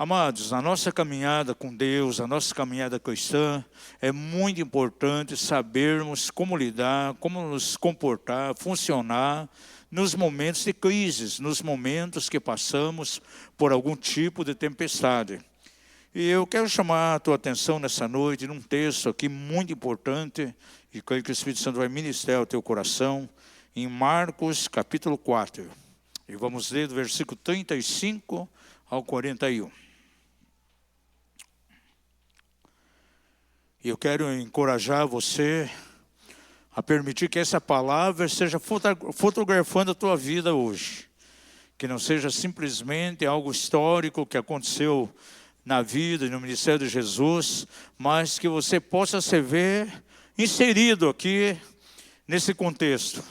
Amados, na nossa caminhada com Deus, a nossa caminhada cristã, é muito importante sabermos como lidar, como nos comportar, funcionar nos momentos de crises, nos momentos que passamos por algum tipo de tempestade. E eu quero chamar a tua atenção nessa noite num texto aqui muito importante, e creio que o Espírito Santo vai ministrar ao teu coração, em Marcos capítulo 4. E vamos ler do versículo 35 ao 41. E eu quero encorajar você a permitir que essa palavra seja fotografando a tua vida hoje. Que não seja simplesmente algo histórico que aconteceu na vida e no ministério de Jesus, mas que você possa se ver inserido aqui nesse contexto,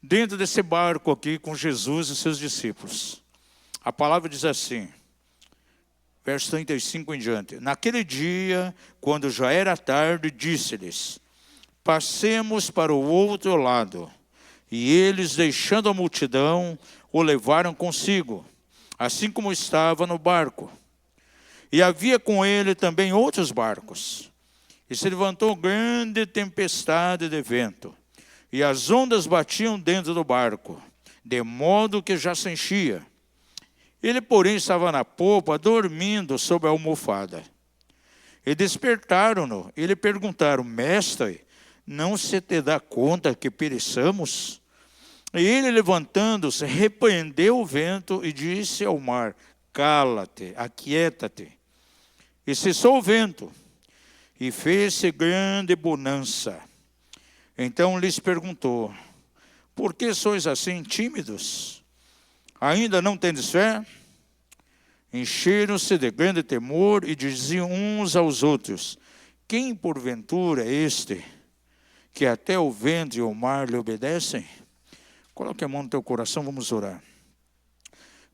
dentro desse barco aqui com Jesus e seus discípulos. A palavra diz assim, verso 35 em diante. Naquele dia, quando já era tarde, disse-lhes: passemos para o outro lado. E eles, deixando a multidão, o levaram consigo, assim como estava no barco. E havia com ele também outros barcos. E se levantou grande tempestade de vento, e as ondas batiam dentro do barco, de modo que já se enchia. Ele, porém, estava na popa, dormindo sobre a almofada. E despertaram-no, e lhe perguntaram: mestre, não se te dá conta que pereçamos? E ele, levantando-se, repreendeu o vento e disse ao mar: cala-te, aquieta-te. E cessou o vento, e fez-se grande bonança. Então lhes perguntou: por que sois assim tímidos? Ainda não tendes fé? Encheram-se de grande temor e diziam uns aos outros: quem porventura é este, que até o vento e o mar lhe obedecem? Coloque a mão no teu coração, vamos orar.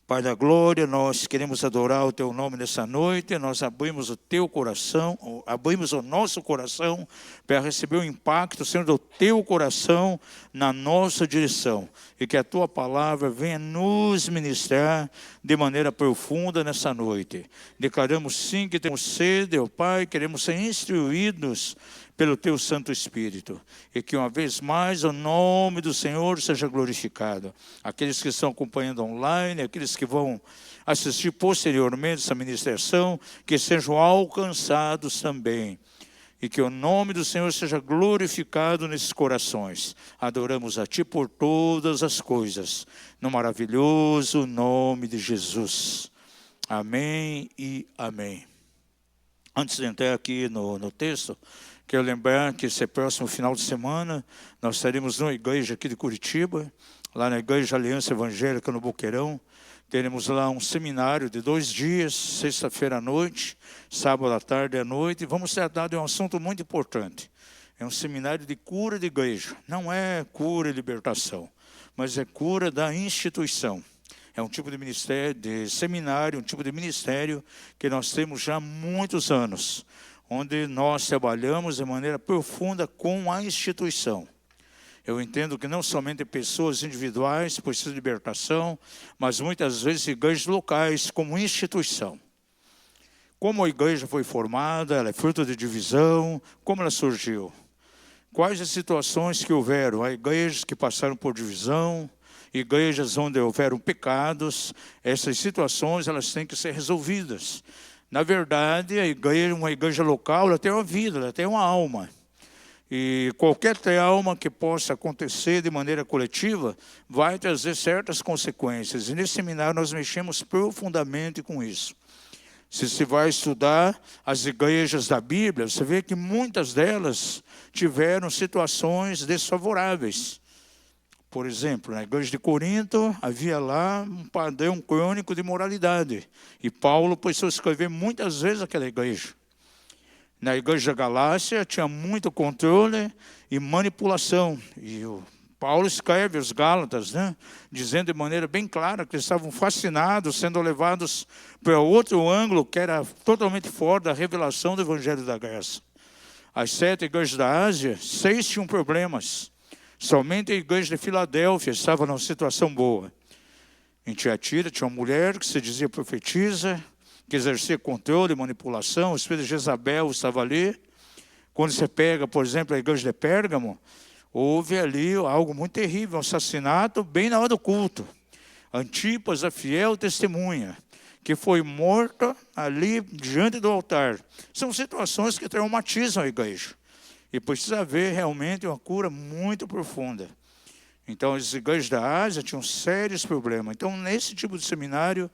Pai da glória, nós queremos adorar o teu nome nessa noite, nós abrimos o teu coração, abrimos o nosso coração para receber o impacto, Senhor, do teu coração na nossa direção. E que a tua palavra venha nos ministrar de maneira profunda nessa noite. Declaramos sim que temos sede, ó Pai, queremos ser instruídos pelo teu Santo Espírito, e que uma vez mais o nome do Senhor seja glorificado. Aqueles que estão acompanhando online, aqueles que vão assistir posteriormente essa ministração, que sejam alcançados também, e que o nome do Senhor seja glorificado nesses corações. Adoramos a Ti por todas as coisas, no maravilhoso nome de Jesus. Amém e amém. Antes de entrar aqui no texto, quero lembrar que esse próximo final de semana nós estaremos numa igreja aqui de Curitiba, lá na Igreja Aliança Evangélica no Boqueirão. Teremos lá um seminário de 2 dias, sexta-feira à noite, sábado à tarde e à noite. E vamos tratar de um assunto muito importante. É um seminário de cura de igreja. Não é cura e libertação, mas é cura da instituição. É um tipo de ministério, de seminário, um tipo de ministério que nós temos já há muitos anos, onde nós trabalhamos de maneira profunda com a instituição. Eu entendo que não somente pessoas individuais precisam de libertação, mas muitas vezes igrejas locais como instituição. Como a igreja foi formada, ela é fruto de divisão, como ela surgiu? Quais as situações que houveram? Há igrejas que passaram por divisão, igrejas onde houveram pecados. Essas situações elas têm que ser resolvidas. Na verdade, a igreja, uma igreja local, ela tem uma vida, ela tem uma alma. E qualquer trauma que possa acontecer de maneira coletiva vai trazer certas consequências. E nesse seminário nós mexemos profundamente com isso. Se você vai estudar as igrejas da Bíblia, você vê que muitas delas tiveram situações desfavoráveis. Por exemplo, na igreja de Corinto, havia lá um padrão crônico de moralidade. E Paulo precisou escrever muitas vezes aquela igreja. Na igreja da Galácia, tinha muito controle e manipulação. E o Paulo escreve aos Gálatas, dizendo de maneira bem clara que eles estavam fascinados, sendo levados para outro ângulo, que era totalmente fora da revelação do Evangelho da Graça. As 7 igrejas da Ásia, 6 tinham problemas. Somente a igreja de Filadélfia estava numa situação boa. Em Tiatira tinha uma mulher que se dizia profetisa, que exercia controle e manipulação. O espírito de Jezabel estava ali. Quando você pega, por exemplo, a igreja de Pérgamo, houve ali algo muito terrível, um assassinato bem na hora do culto. Antipas, a fiel testemunha, que foi morta ali diante do altar. São situações que traumatizam a igreja. E precisa haver realmente uma cura muito profunda. Então, as igrejas da Ásia tinham sérios problemas. Então, nesse tipo de seminário,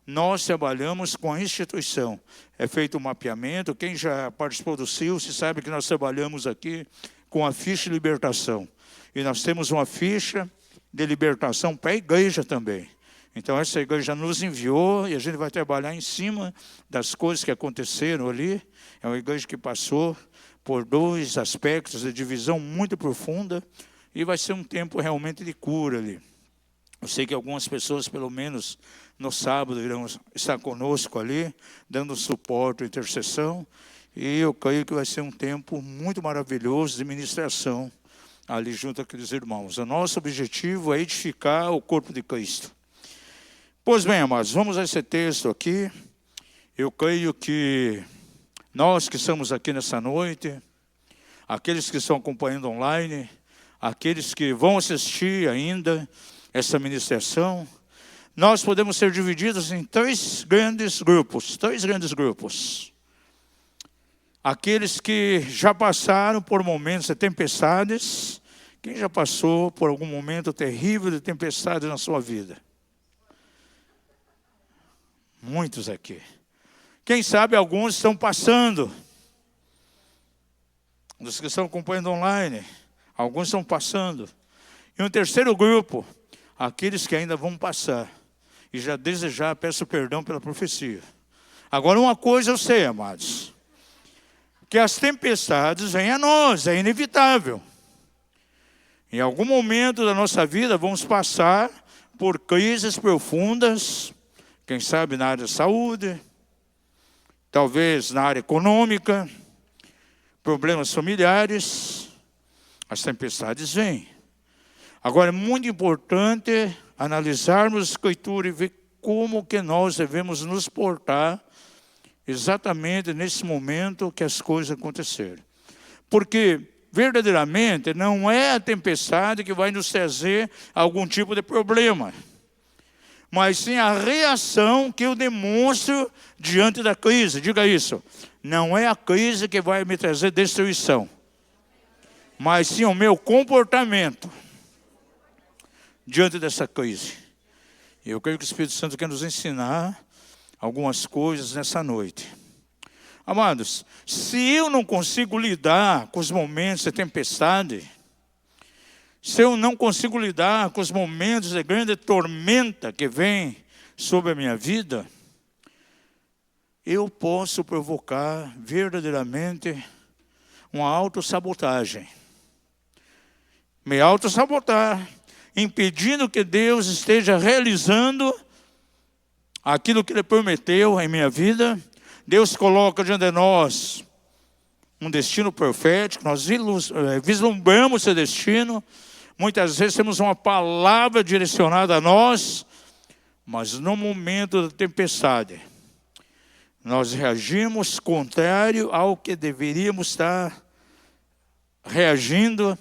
nós trabalhamos com a instituição. É feito um mapeamento. Quem já participou do CILSE sabe que nós trabalhamos aqui com a ficha de libertação. E nós temos uma ficha de libertação para a igreja também. Então, essa igreja nos enviou e a gente vai trabalhar em cima das coisas que aconteceram ali. É uma igreja que passou por 2 aspectos de divisão muito profunda e vai ser um tempo realmente de cura ali. Eu sei que algumas pessoas, pelo menos no sábado, irão estar conosco ali, dando suporte, intercessão, e eu creio que vai ser um tempo muito maravilhoso de ministração ali junto àqueles irmãos. O nosso objetivo é edificar o corpo de Cristo. Pois bem, amados, vamos a esse texto aqui. Eu creio que nós que estamos aqui nessa noite, aqueles que estão acompanhando online, aqueles que vão assistir ainda essa ministração, nós podemos ser divididos em 3 grandes grupos. 3 grandes grupos. Aqueles que já passaram por momentos de tempestades. Quem já passou por algum momento terrível de tempestade na sua vida? Muitos aqui. Quem sabe alguns estão passando. Dos que estão acompanhando online, alguns estão passando. E um terceiro grupo, aqueles que ainda vão passar. E já desejar, peço perdão pela profecia. Agora uma coisa eu sei, amados. Que as tempestades vêm a nós, é inevitável. Em algum momento da nossa vida vamos passar por crises profundas. Quem sabe na área da saúde, talvez na área econômica, problemas familiares, as tempestades vêm. Agora é muito importante analisarmos a Escritura e ver como que nós devemos nos portar exatamente nesse momento que as coisas aconteceram. Porque verdadeiramente não é a tempestade que vai nos trazer algum tipo de problema, mas sim a reação que eu demonstro diante da crise. Diga isso. Não é a crise que vai me trazer destruição, mas sim o meu comportamento diante dessa crise. Eu creio que o Espírito Santo quer nos ensinar algumas coisas nessa noite. Amados, se eu não consigo lidar com os momentos de tempestade, se eu não consigo lidar com os momentos de grande tormenta que vem sobre a minha vida, eu posso provocar verdadeiramente uma autossabotagem. Me autossabotar, impedindo que Deus esteja realizando aquilo que Ele prometeu em minha vida. Deus coloca diante de nós um destino profético, nós vislumbramos esse destino. Muitas vezes temos uma palavra direcionada a nós, mas no momento da tempestade, nós reagimos contrário ao que deveríamos estar reagindo,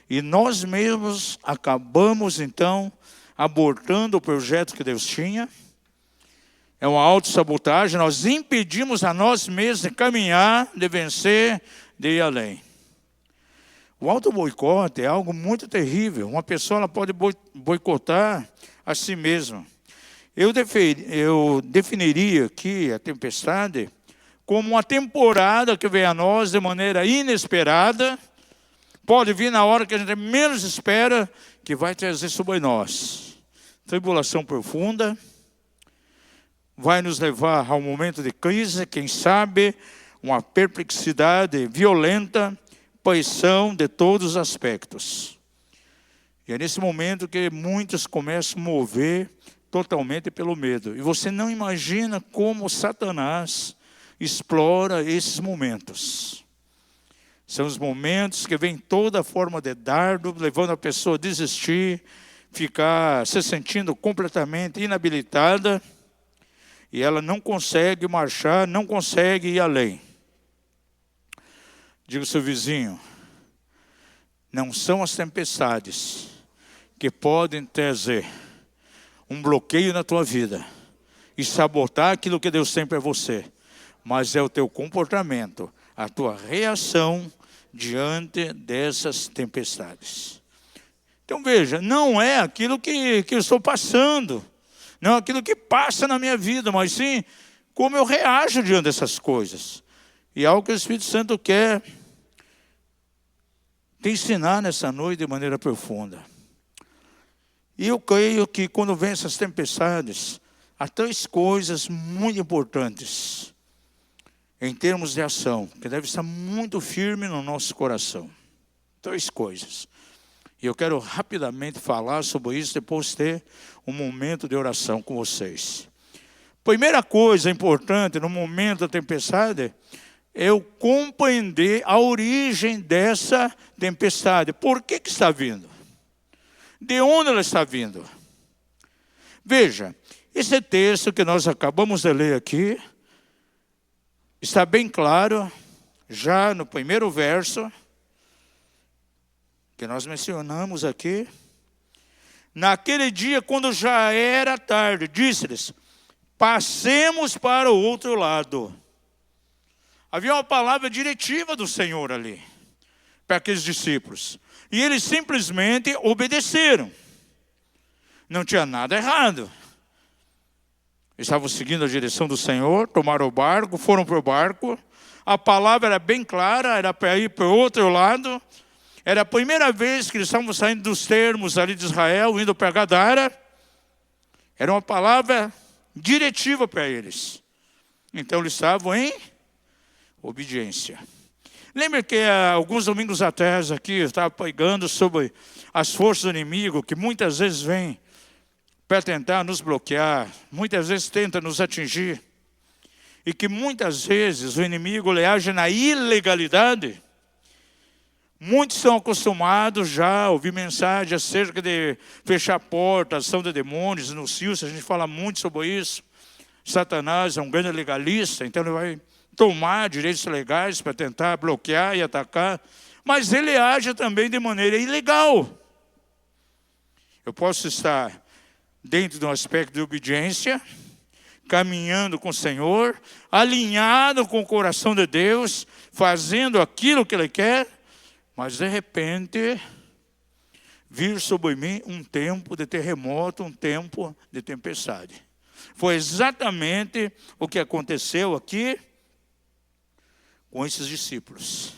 e nós mesmos acabamos então abortando o projeto que Deus tinha. É uma autossabotagem, nós impedimos a nós mesmos de caminhar, de vencer, de ir além. O auto-boicote é algo muito terrível. Uma pessoa ela pode boicotar a si mesma. Eu definiria aqui a tempestade como uma temporada que vem a nós de maneira inesperada. Pode vir na hora que a gente menos espera, que vai trazer sobre nós tribulação profunda. Vai nos levar ao momento de crise, quem sabe, uma perplexidade violenta, pressão de todos os aspectos. E é nesse momento que muitos começam a mover totalmente pelo medo. E você não imagina como Satanás explora esses momentos. São os momentos que vem toda forma de dardo, levando a pessoa a desistir, ficar se sentindo completamente inabilitada. e ela não consegue marchar, não consegue ir além. Diga ao seu vizinho, não são as tempestades que podem trazer um bloqueio na tua vida e sabotar aquilo que Deus tem para você, mas é o teu comportamento, a tua reação diante dessas tempestades. Então veja, não é aquilo que eu estou passando, não é aquilo que passa na minha vida, mas sim como eu reajo diante dessas coisas. E é algo que o Espírito Santo quer te ensinar nessa noite de maneira profunda. E eu creio que quando vem essas tempestades, há três coisas muito importantes em termos de ação, que deve estar muito firme no nosso coração. Três coisas. E eu quero rapidamente falar sobre isso, depois ter um momento de oração com vocês. Primeira coisa importante no momento da tempestade é eu compreender a origem dessa tempestade. Por que está vindo? De onde ela está vindo? Veja, esse texto que nós acabamos de ler aqui, está bem claro, já no primeiro verso, que nós mencionamos aqui. Naquele dia, quando já era tarde, disse-lhes, passemos para o outro lado. Havia uma palavra diretiva do Senhor ali, para aqueles discípulos. E eles simplesmente obedeceram. Não tinha nada errado. Estavam seguindo a direção do Senhor, tomaram o barco, foram para o barco. A palavra era bem clara, era para ir para o outro lado. Era a primeira vez que eles estavam saindo dos termos ali de Israel, indo para Gadara. Era uma palavra diretiva para eles. Então eles estavam em obediência. Lembra que alguns domingos atrás aqui eu estava pregando sobre as forças do inimigo, que muitas vezes vêm para tentar nos bloquear, muitas vezes tenta nos atingir, e que muitas vezes o inimigo ele age na ilegalidade. Muitos estão acostumados já a ouvir mensagem acerca de fechar portas, ação de demônios, no Silcio, a gente fala muito sobre isso. Satanás é um grande legalista, então ele vai tomar direitos legais para tentar bloquear e atacar, mas ele age também de maneira ilegal. Eu posso estar dentro de um aspecto de obediência, caminhando com o Senhor, alinhado com o coração de Deus, fazendo aquilo que Ele quer, mas de repente vir sobre mim um tempo de terremoto, um tempo de tempestade. Foi exatamente o que aconteceu aqui com esses discípulos.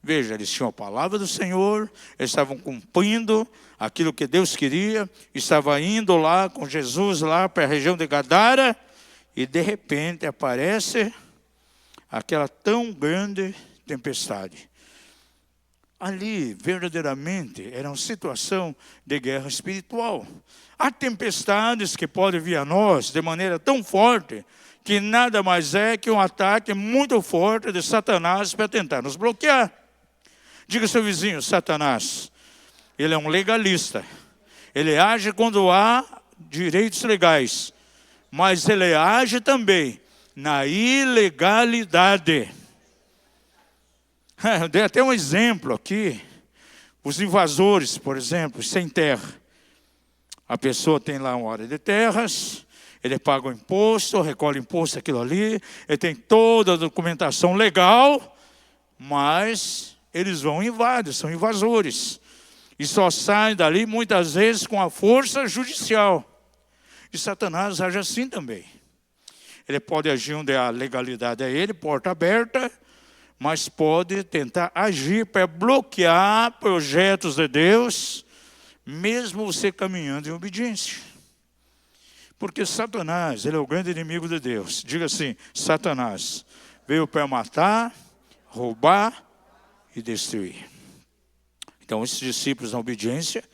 Veja, eles tinham a palavra do Senhor, eles estavam cumprindo aquilo que Deus queria, estavam indo lá com Jesus lá para a região de Gadara, e de repente aparece aquela tão grande tempestade. Ali, verdadeiramente, era uma situação de guerra espiritual. Há tempestades que podem vir a nós de maneira tão forte, que nada mais é que um ataque muito forte de Satanás para tentar nos bloquear. Diga ao seu vizinho, Satanás, ele é um legalista. Ele age quando há direitos legais, mas ele age também na ilegalidade. Eu dei até um exemplo aqui. Os invasores, por exemplo, sem terra. A pessoa tem lá uma área de terras, ele paga o imposto, recolhe imposto, aquilo ali, ele tem toda a documentação legal, mas eles vão e invadem, são invasores. E só saem dali muitas vezes com a força judicial. E Satanás age assim também. Ele pode agir onde a legalidade é ele, porta aberta, mas pode tentar agir para bloquear projetos de Deus, mesmo você caminhando em obediência. Porque Satanás, ele é o grande inimigo de Deus. Diga assim, Satanás veio para matar, roubar e destruir. Então, esses discípulos na obediência,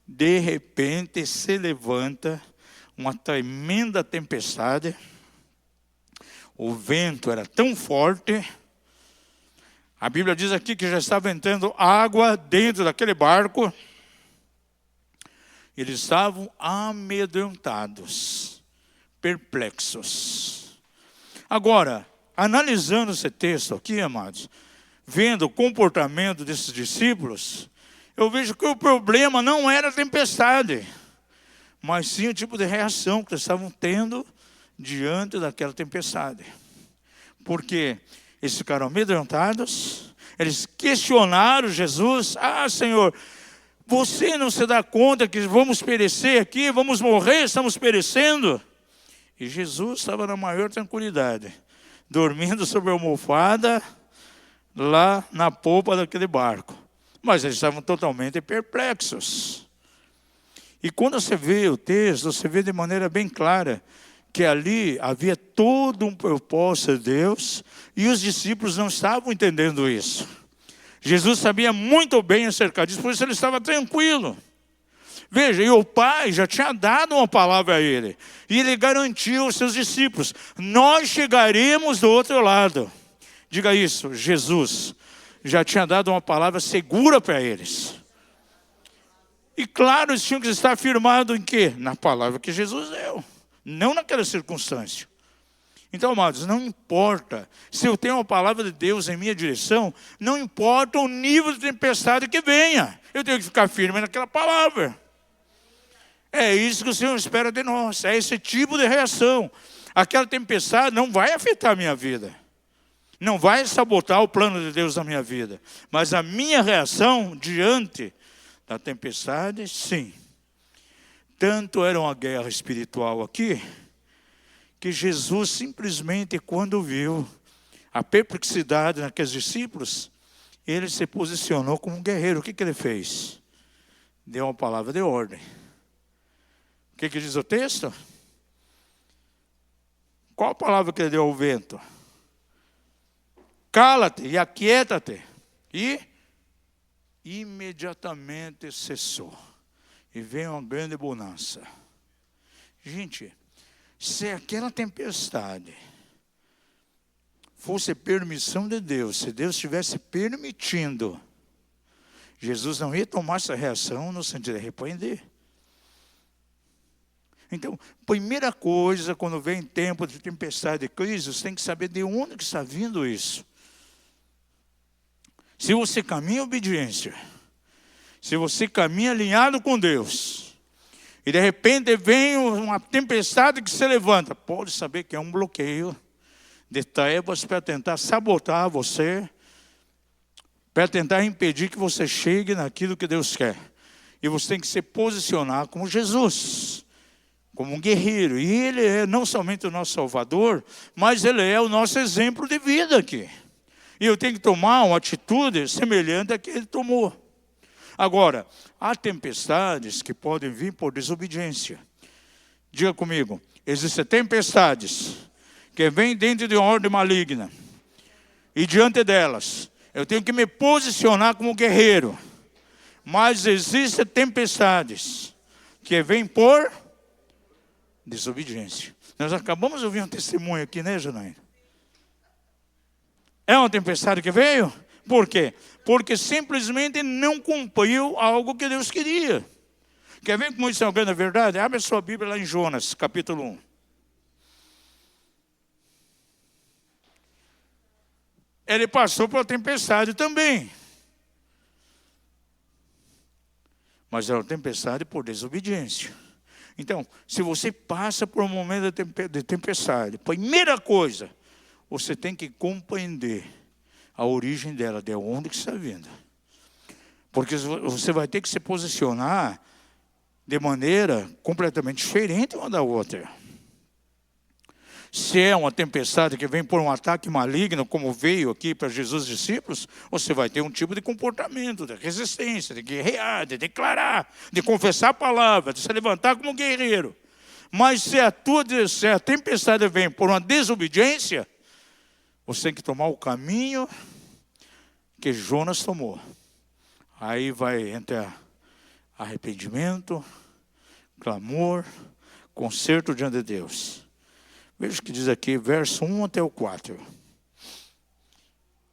de repente se levanta uma tremenda tempestade. O vento era tão forte. A Bíblia diz aqui que já estava entrando água dentro daquele barco. Eles estavam amedrontados. perplexos. Agora, analisando esse texto aqui, amados, vendo o comportamento desses discípulos, eu vejo que o problema não era a tempestade, mas sim o tipo de reação que eles estavam tendo diante daquela tempestade. Porque eles ficaram amedrontados, eles questionaram Jesus: ah, Senhor, você não se dá conta que vamos perecer aqui, vamos morrer, estamos perecendo? E Jesus estava na maior tranquilidade, dormindo sobre a almofada, lá na polpa daquele barco. Mas eles estavam totalmente perplexos. E quando você vê o texto, você vê de maneira bem clara que ali havia todo um propósito de Deus e os discípulos não estavam entendendo isso. Jesus sabia muito bem acerca disso, por isso ele estava tranquilo. Veja, e o Pai já tinha dado uma palavra a ele. E ele garantiu aos seus discípulos: nós chegaremos do outro lado. Diga isso, Jesus já tinha dado uma palavra segura para eles. E claro, eles tinham que estar firmados em quê? Na palavra que Jesus deu, não naquela circunstância. Então, amados, não importa se eu tenho uma palavra de Deus em minha direção, não importa o nível de tempestade que venha, eu tenho que ficar firme naquela palavra. É isso que o Senhor espera de nós, é esse tipo de reação. Aquela tempestade não vai afetar a minha vida, não vai sabotar o plano de Deus na minha vida, mas a minha reação diante da tempestade, sim. Tanto era uma guerra espiritual aqui, que Jesus simplesmente, quando viu a perplexidade naqueles discípulos, ele se posicionou como um guerreiro. O que ele fez? Deu uma palavra de ordem. O que diz o texto? Qual a palavra que ele deu ao vento? Cala-te e aquieta-te. E imediatamente cessou. E veio uma grande bonança. Gente, se aquela tempestade fosse permissão de Deus, se Deus estivesse permitindo, Jesus não ia tomar essa reação no sentido de repreender. Então, primeira coisa, quando vem tempo de tempestade e crise, você tem que saber de onde que está vindo isso. Se você caminha em obediência, se você caminha alinhado com Deus, e de repente vem uma tempestade que se levanta, pode saber que é um bloqueio de trevas para tentar sabotar você, para tentar impedir que você chegue naquilo que Deus quer. E você tem que se posicionar como Jesus, como um guerreiro. E Ele é não somente o nosso Salvador, mas Ele é o nosso exemplo de vida aqui. E eu tenho que tomar uma atitude semelhante à que Ele tomou. Agora, há tempestades que podem vir por desobediência. Diga comigo, existem tempestades que vêm dentro de uma ordem maligna. E diante delas, eu tenho que me posicionar como guerreiro. Mas existem tempestades que vêm por desobediência. Nós acabamos de ouvir um testemunho aqui, né, Janaína? É uma tempestade que veio? Por quê? Porque simplesmente não cumpriu algo que Deus queria. Quer ver como isso é uma grande verdade? Abre a sua Bíblia lá em Jonas, capítulo 1. Ele passou por uma tempestade também. Mas era uma tempestade por desobediência. Então, se você passa por um momento de tempestade, primeira coisa, você tem que compreender a origem dela, de onde que está vindo. Porque você vai ter que se posicionar de maneira completamente diferente uma da outra. Se é uma tempestade que vem por um ataque maligno, como veio aqui para Jesus e discípulos, você vai ter um tipo de comportamento, de resistência, de guerrear, de declarar, de confessar a palavra, de se levantar como guerreiro. Mas se a tempestade vem por uma desobediência, você tem que tomar o caminho que Jonas tomou. Aí vai entrar arrependimento, clamor, conserto diante de Deus. Veja o que diz aqui, verso 1 até o 4.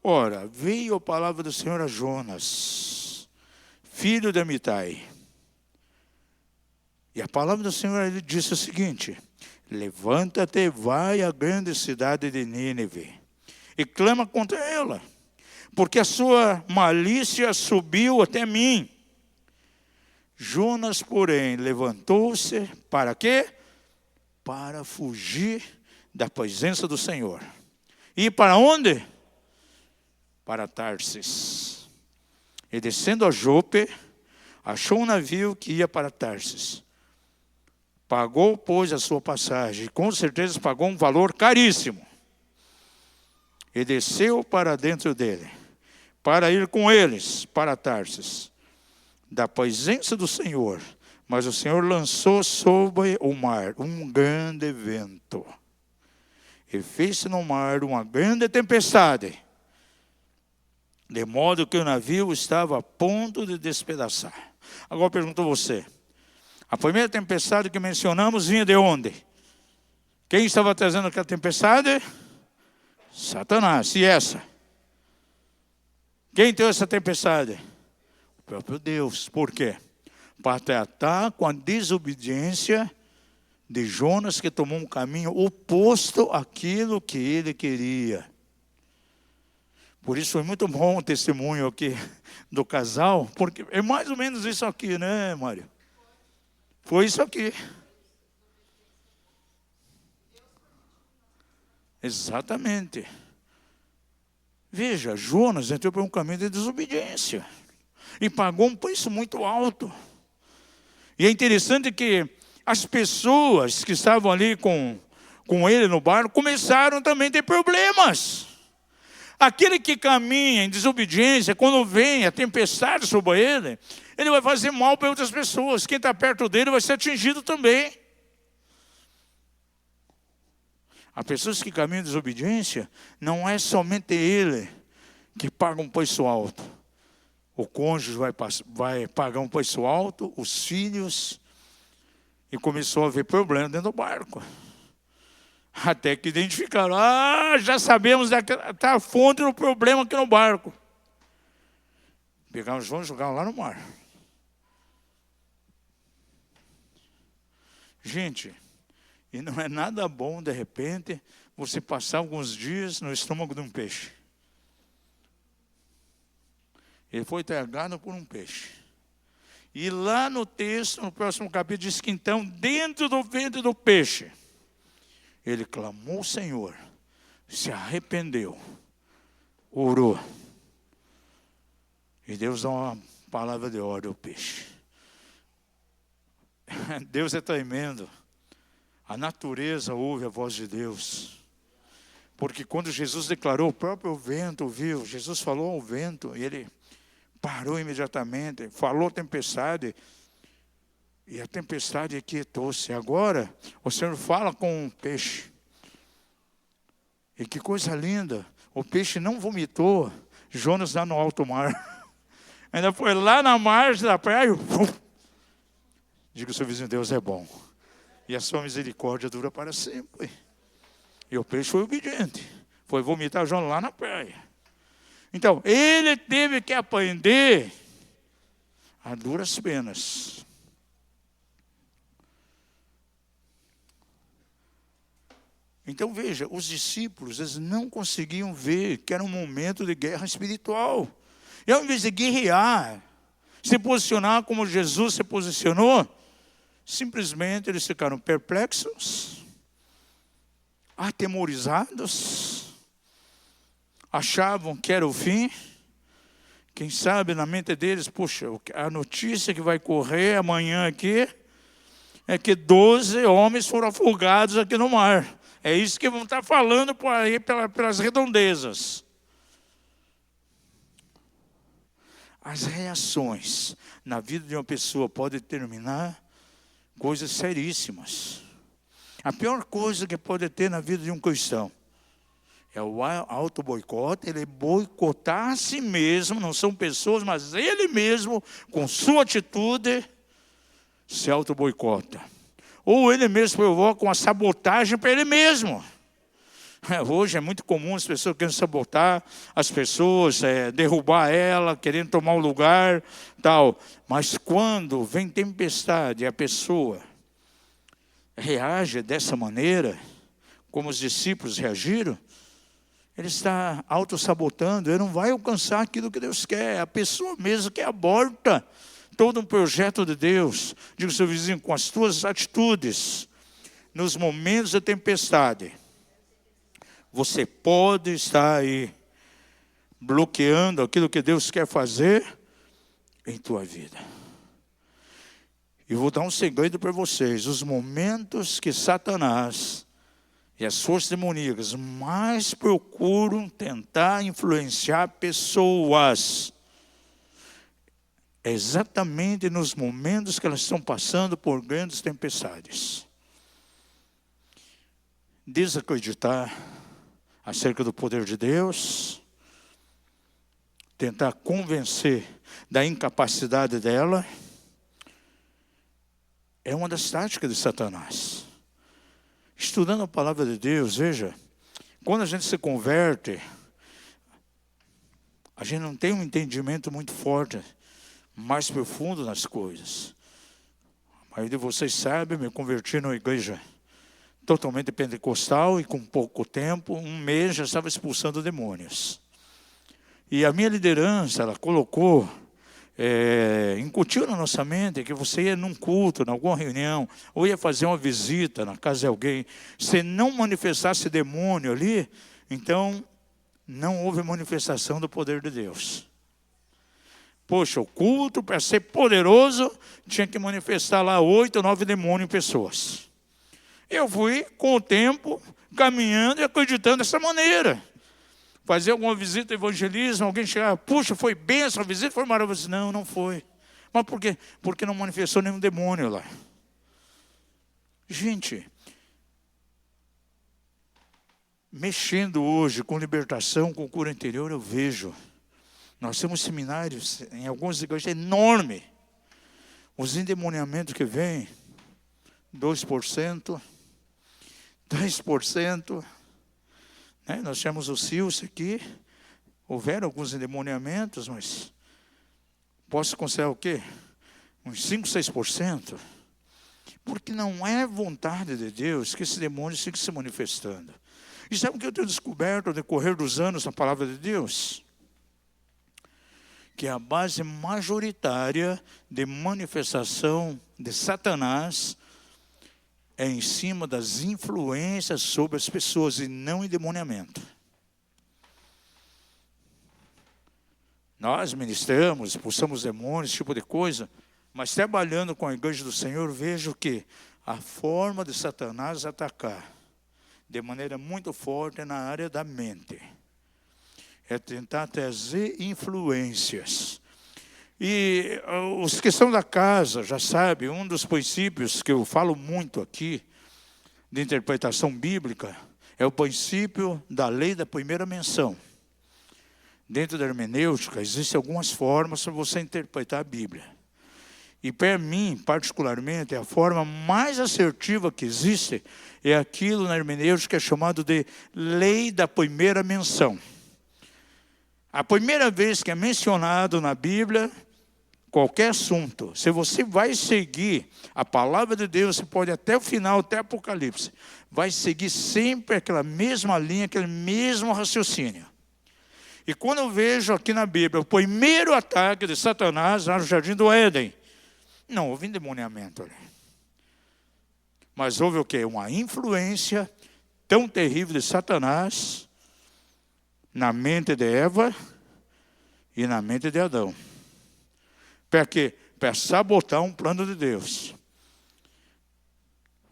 Ora, veio a palavra do Senhor a Jonas, filho de Amitai. E a palavra do Senhor ele disse o seguinte: levanta-te, vai à grande cidade de Nínive e clama contra ela, porque a sua malícia subiu até mim. Jonas, porém, levantou-se para quê? Para fugir da presença do Senhor. E para onde? Para Tarsis. E descendo a Jope, achou um navio que ia para Tarsis. Pagou, pois, a sua passagem. Com certeza pagou um valor caríssimo. E desceu para dentro dele, para ir com eles para Tarsis, da presença do Senhor. Mas o Senhor lançou sobre o mar um grande vento. E fez-se no mar uma grande tempestade, de modo que o navio estava a ponto de despedaçar. Agora pergunto a você, a primeira tempestade que mencionamos vinha de onde? Quem estava trazendo aquela tempestade? Satanás. E essa? Quem trouxe essa tempestade? O próprio Deus. Por quê? Para tratar com a desobediência de Jonas, que tomou um caminho oposto àquilo que ele queria. Por isso foi muito bom o testemunho aqui do casal, porque é mais ou menos isso aqui, né, Mário? Foi isso aqui. Exatamente. Veja, Jonas entrou por um caminho de desobediência e pagou um preço muito alto. E é interessante que as pessoas que estavam ali com ele no barco começaram também a ter problemas. Aquele que caminha em desobediência, quando vem a tempestade sobre ele, ele vai fazer mal para outras pessoas. Quem está perto dele vai ser atingido também. As pessoas que caminham em desobediência, não é somente ele que paga um preço alto. O cônjuge vai pagar um preço alto, os filhos, e começou a haver problema dentro do barco. Até que identificaram, já sabemos está a fonte do problema aqui no barco. Pegaram João e jogaram lá no mar. Gente, e não é nada bom, de repente, você passar alguns dias no estômago de um peixe. Ele foi tragado por um peixe. E lá no texto, no próximo capítulo, diz que então, dentro do ventre do peixe, ele clamou ao Senhor, se arrependeu, orou. E Deus dá uma palavra de ordem ao peixe. Deus é tremendo. A natureza ouve a voz de Deus. Porque quando Jesus declarou, o próprio vento ouviu. Jesus falou ao vento e ele parou imediatamente. Falou a tempestade. E a tempestade aquietou-se. Agora, o Senhor fala com o peixe. E que coisa linda. O peixe não vomitou. Jonas lá no alto mar. Ainda foi lá na margem da praia. Diga ao seu vizinho, Deus é bom. E a sua misericórdia dura para sempre. E o peixe foi obediente. Foi vomitar Jonas lá na praia. Então, ele teve que aprender a duras penas. Então veja, os discípulos, eles não conseguiam ver que era um momento de guerra espiritual. E ao invés de guerrear, se posicionar como Jesus se posicionou, simplesmente eles ficaram perplexos, atemorizados, achavam que era o fim. Quem sabe na mente deles, puxa, a notícia que vai correr amanhã aqui é que 12 homens foram afogados aqui no mar. É isso que vão estar falando por aí pelas redondezas. As reações na vida de uma pessoa podem determinar coisas seríssimas. A pior coisa que pode ter na vida de um cristão é o auto-boicote, ele boicotar a si mesmo, não são pessoas, mas ele mesmo, com sua atitude, se auto-boicota. Ou ele mesmo provoca uma sabotagem para ele mesmo. Hoje é muito comum as pessoas querendo sabotar as pessoas, derrubar ela, querendo tomar o lugar, tal. Mas quando vem tempestade, a pessoa reage dessa maneira, como os discípulos reagiram, ele está autossabotando, ele não vai alcançar aquilo que Deus quer. A pessoa mesmo que aborta todo um projeto de Deus. Diga ao seu vizinho, com as tuas atitudes, nos momentos de tempestade, você pode estar aí bloqueando aquilo que Deus quer fazer em tua vida. E vou dar um segredo para vocês. Os momentos que Satanás e as forças demoníacas mais procuram tentar influenciar pessoas, é exatamente nos momentos que elas estão passando por grandes tempestades. Desacreditar acerca do poder de Deus, tentar convencer da incapacidade dela, é uma das táticas de Satanás. Estudando a palavra de Deus, veja, quando a gente se converte, a gente não tem um entendimento muito forte, mais profundo nas coisas. A maioria de vocês sabe, me converti numa igreja totalmente pentecostal e com pouco tempo, um mês já estava expulsando demônios. E a minha liderança, ela colocou, incutiu na nossa mente que você ia num culto, em alguma reunião, ou ia fazer uma visita na casa de alguém, se não manifestasse demônio ali, então não houve manifestação do poder de Deus. Poxa, o culto, para ser poderoso, tinha que manifestar lá 8 ou 9 demônios em pessoas. Eu fui, com o tempo, caminhando e acreditando dessa maneira. Fazer alguma visita, evangelismo, alguém chegar, puxa, foi bem essa visita, foi maravilhoso. Não, não foi. Mas por quê? Porque não manifestou nenhum demônio lá. Gente, mexendo hoje com libertação, com cura interior, eu vejo. Nós temos seminários em algumas igrejas enormes. Os endemoniamentos que vêm, 2%, 10%. Nós temos o Silce aqui. Houveram alguns endemoniamentos, mas posso considerar o quê? Uns 5, 6%. Porque não é vontade de Deus que esse demônio fique se manifestando. E sabe o que eu tenho descoberto ao decorrer dos anos na palavra de Deus? Que a base majoritária de manifestação de Satanás é em cima das influências sobre as pessoas e não endemoniamento. Nós ministramos, expulsamos demônios, esse tipo de coisa, mas trabalhando com a igreja do Senhor, vejo que a forma de Satanás atacar de maneira muito forte na área da mente é tentar trazer influências. E os que são da casa já sabem, um dos princípios que eu falo muito aqui, de interpretação bíblica, é o princípio da lei da primeira menção. Dentro da hermenêutica, existem algumas formas para você interpretar a Bíblia. E para mim, particularmente, a forma mais assertiva que existe é aquilo na hermenêutica que é chamado de lei da primeira menção. A primeira vez que é mencionado na Bíblia, qualquer assunto, se você vai seguir a palavra de Deus, você pode até o final, até Apocalipse, vai seguir sempre aquela mesma linha, aquele mesmo raciocínio. E quando eu vejo aqui na Bíblia o primeiro ataque de Satanás lá no Jardim do Éden, não houve endemoniamento ali. Mas houve o quê? Uma influência tão terrível de Satanás na mente de Eva e na mente de Adão. Para quê? Para sabotar um plano de Deus.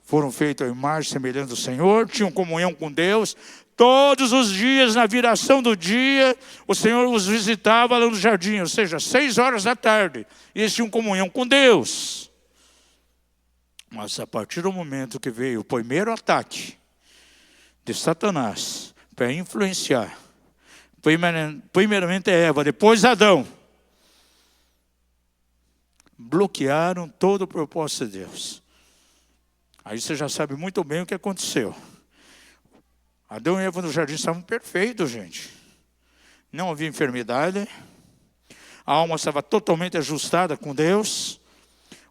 Foram feitos a imagem semelhante do Senhor, tinham comunhão com Deus. Todos os dias, na viração do dia, o Senhor os visitava lá no jardim, ou seja, 6 horas da tarde. E eles tinham comunhão com Deus. Mas a partir do momento que veio o primeiro ataque de Satanás para influenciar, primeiramente Eva, depois Adão, bloquearam todo o propósito de Deus. Aí você já sabe muito bem o que aconteceu. Adão e Eva no jardim estavam perfeitos, gente. Não havia enfermidade. A alma estava totalmente ajustada com Deus.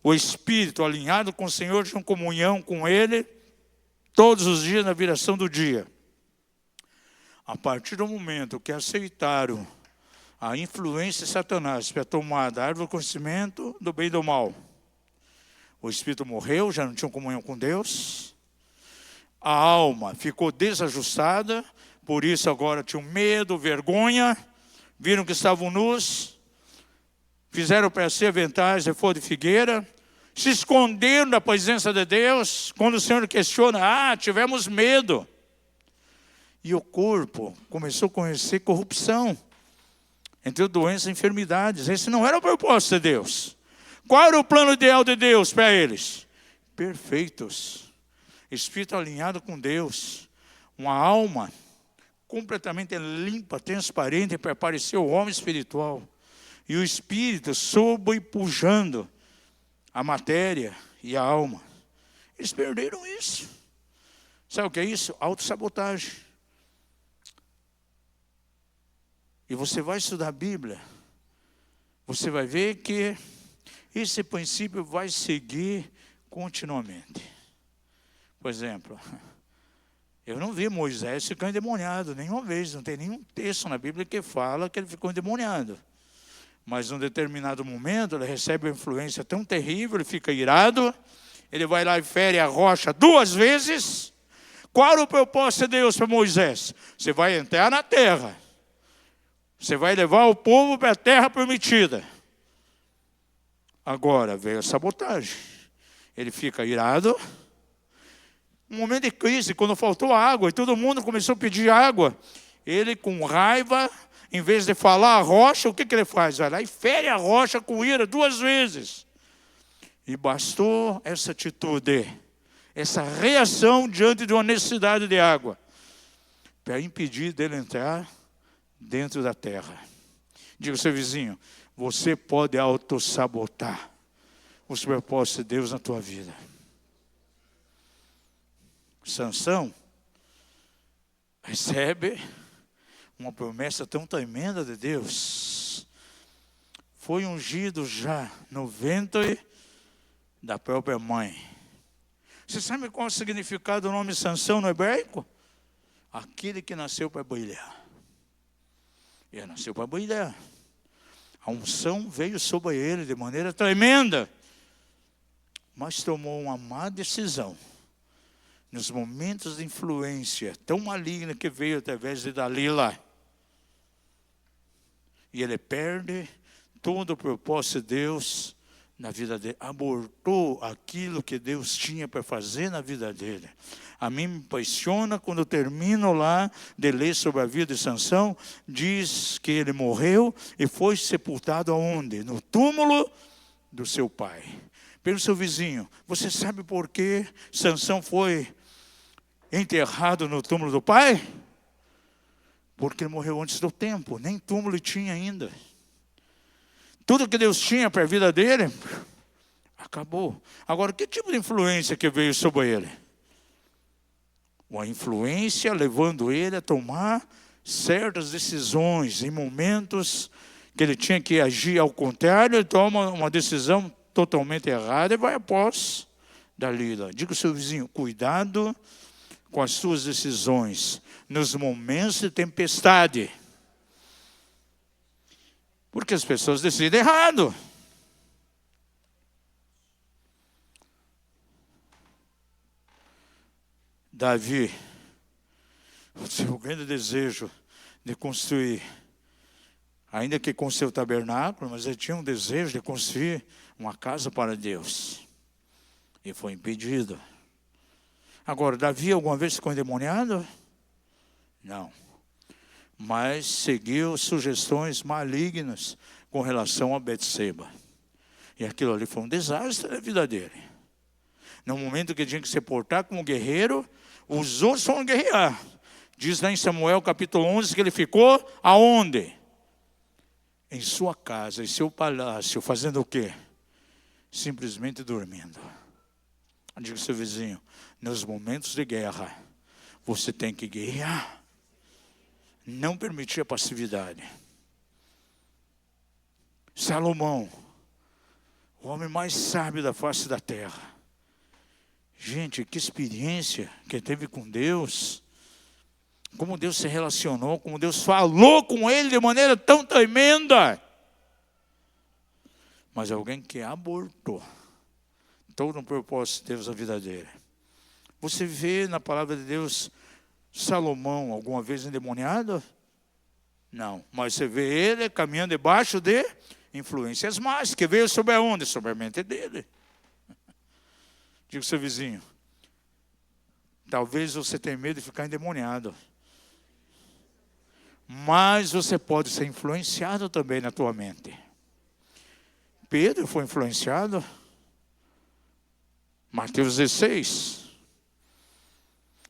o espírito alinhado com o Senhor, tinham comunhão com Ele, todos os dias na viração do dia. A partir do momento que aceitaram a influência de Satanás para tomar da árvore do conhecimento do bem e do mal, o espírito morreu, já não tinham comunhão com Deus. A alma ficou desajustada, por isso agora tinham medo, vergonha, viram que estavam nus, fizeram para si aventais de flor de figueira, se esconderam da presença de Deus. Quando o Senhor questiona, tivemos medo. E o corpo começou a conhecer corrupção, entre doenças e enfermidades. Esse não era o propósito de Deus. Qual era o plano ideal de Deus para eles? Perfeitos, espírito alinhado com Deus, uma alma completamente limpa, transparente, para parecer o homem espiritual. E o espírito sobrepujando a matéria e a alma. Eles perderam isso. Sabe o que é isso? Autossabotagem. E você vai estudar a Bíblia, você vai ver que esse princípio vai seguir continuamente. Por exemplo, eu não vi Moisés ficar endemoniado nenhuma vez. Não tem nenhum texto na Bíblia que fala que ele ficou endemoniado. Mas em um determinado momento ele recebe uma influência tão terrível, ele fica irado, ele vai lá e fere a rocha 2 vezes. Qual era o propósito de Deus para Moisés? Você vai entrar na terra. Você vai levar o povo para a terra prometida. Agora veio a sabotagem. Ele fica irado. Um momento de crise, quando faltou água e todo mundo começou a pedir água, ele com raiva, em vez de falar a rocha, o que ele faz? Vai lá e fere a rocha com ira 2 vezes. E bastou essa atitude, essa reação diante de uma necessidade de água, para impedir dele entrar dentro da terra. Diga ao seu vizinho, você pode autossabotar os propósitos de Deus na tua vida. Sansão recebe uma promessa tão tremenda de Deus. Foi ungido já no ventre da própria mãe. Você sabe qual é o significado do nome Sansão no hebraico? Aquele que nasceu para brilhar. Ele nasceu para brilhar. A unção veio sobre ele de maneira tremenda. Mas tomou uma má decisão. Nos momentos de influência tão maligna que veio através de Dalila. E ele perde todo o propósito de Deus na vida dele. Abortou aquilo que Deus tinha para fazer na vida dele. A mim me impressiona quando eu termino lá de ler sobre a vida de Sansão. Diz que ele morreu e foi sepultado aonde? No túmulo do seu pai. Pelo seu vizinho, você sabe por que Sansão foi enterrado no túmulo do pai? Porque ele morreu antes do tempo, nem túmulo tinha ainda. Tudo que Deus tinha para a vida dele, acabou. Agora, que tipo de influência que veio sobre ele? Uma influência levando ele a tomar certas decisões, em momentos que ele tinha que agir ao contrário, ele toma uma decisão totalmente errada e vai após Dalila. Diga ao seu vizinho, cuidado com as suas decisões nos momentos de tempestade. Porque as pessoas decidem errado. Davi, o seu grande desejo de construir, ainda que com seu tabernáculo, mas ele tinha um desejo de construir uma casa para Deus. E foi impedido. Agora, Davi alguma vez ficou endemoniado? Não. Mas seguiu sugestões malignas com relação a Betseba. E aquilo ali foi um desastre na vida dele. No momento que tinha que se portar como guerreiro, os outros foram guerrear. Diz lá em Samuel capítulo 11 que ele ficou aonde? Em sua casa, em seu palácio, fazendo o quê? Simplesmente dormindo. Diga ao seu vizinho, nos momentos de guerra, você tem que guerrear. Não permitir a passividade. Salomão, O homem mais sábio da face da terra. Gente, que experiência que ele teve com Deus. Como Deus se relacionou, como Deus falou com ele de maneira tão tremenda. Mas alguém que abortou todo o propósito de Deus na vida dele. Você vê na palavra de Deus Salomão alguma vez endemoniado? Não, mas você vê ele caminhando debaixo de influências más, que veio sobre a onde? Sobre a mente dele. Diga ao seu vizinho, talvez você tenha medo de ficar endemoniado, mas você pode ser influenciado também na tua mente. Pedro foi influenciado. Mateus 16.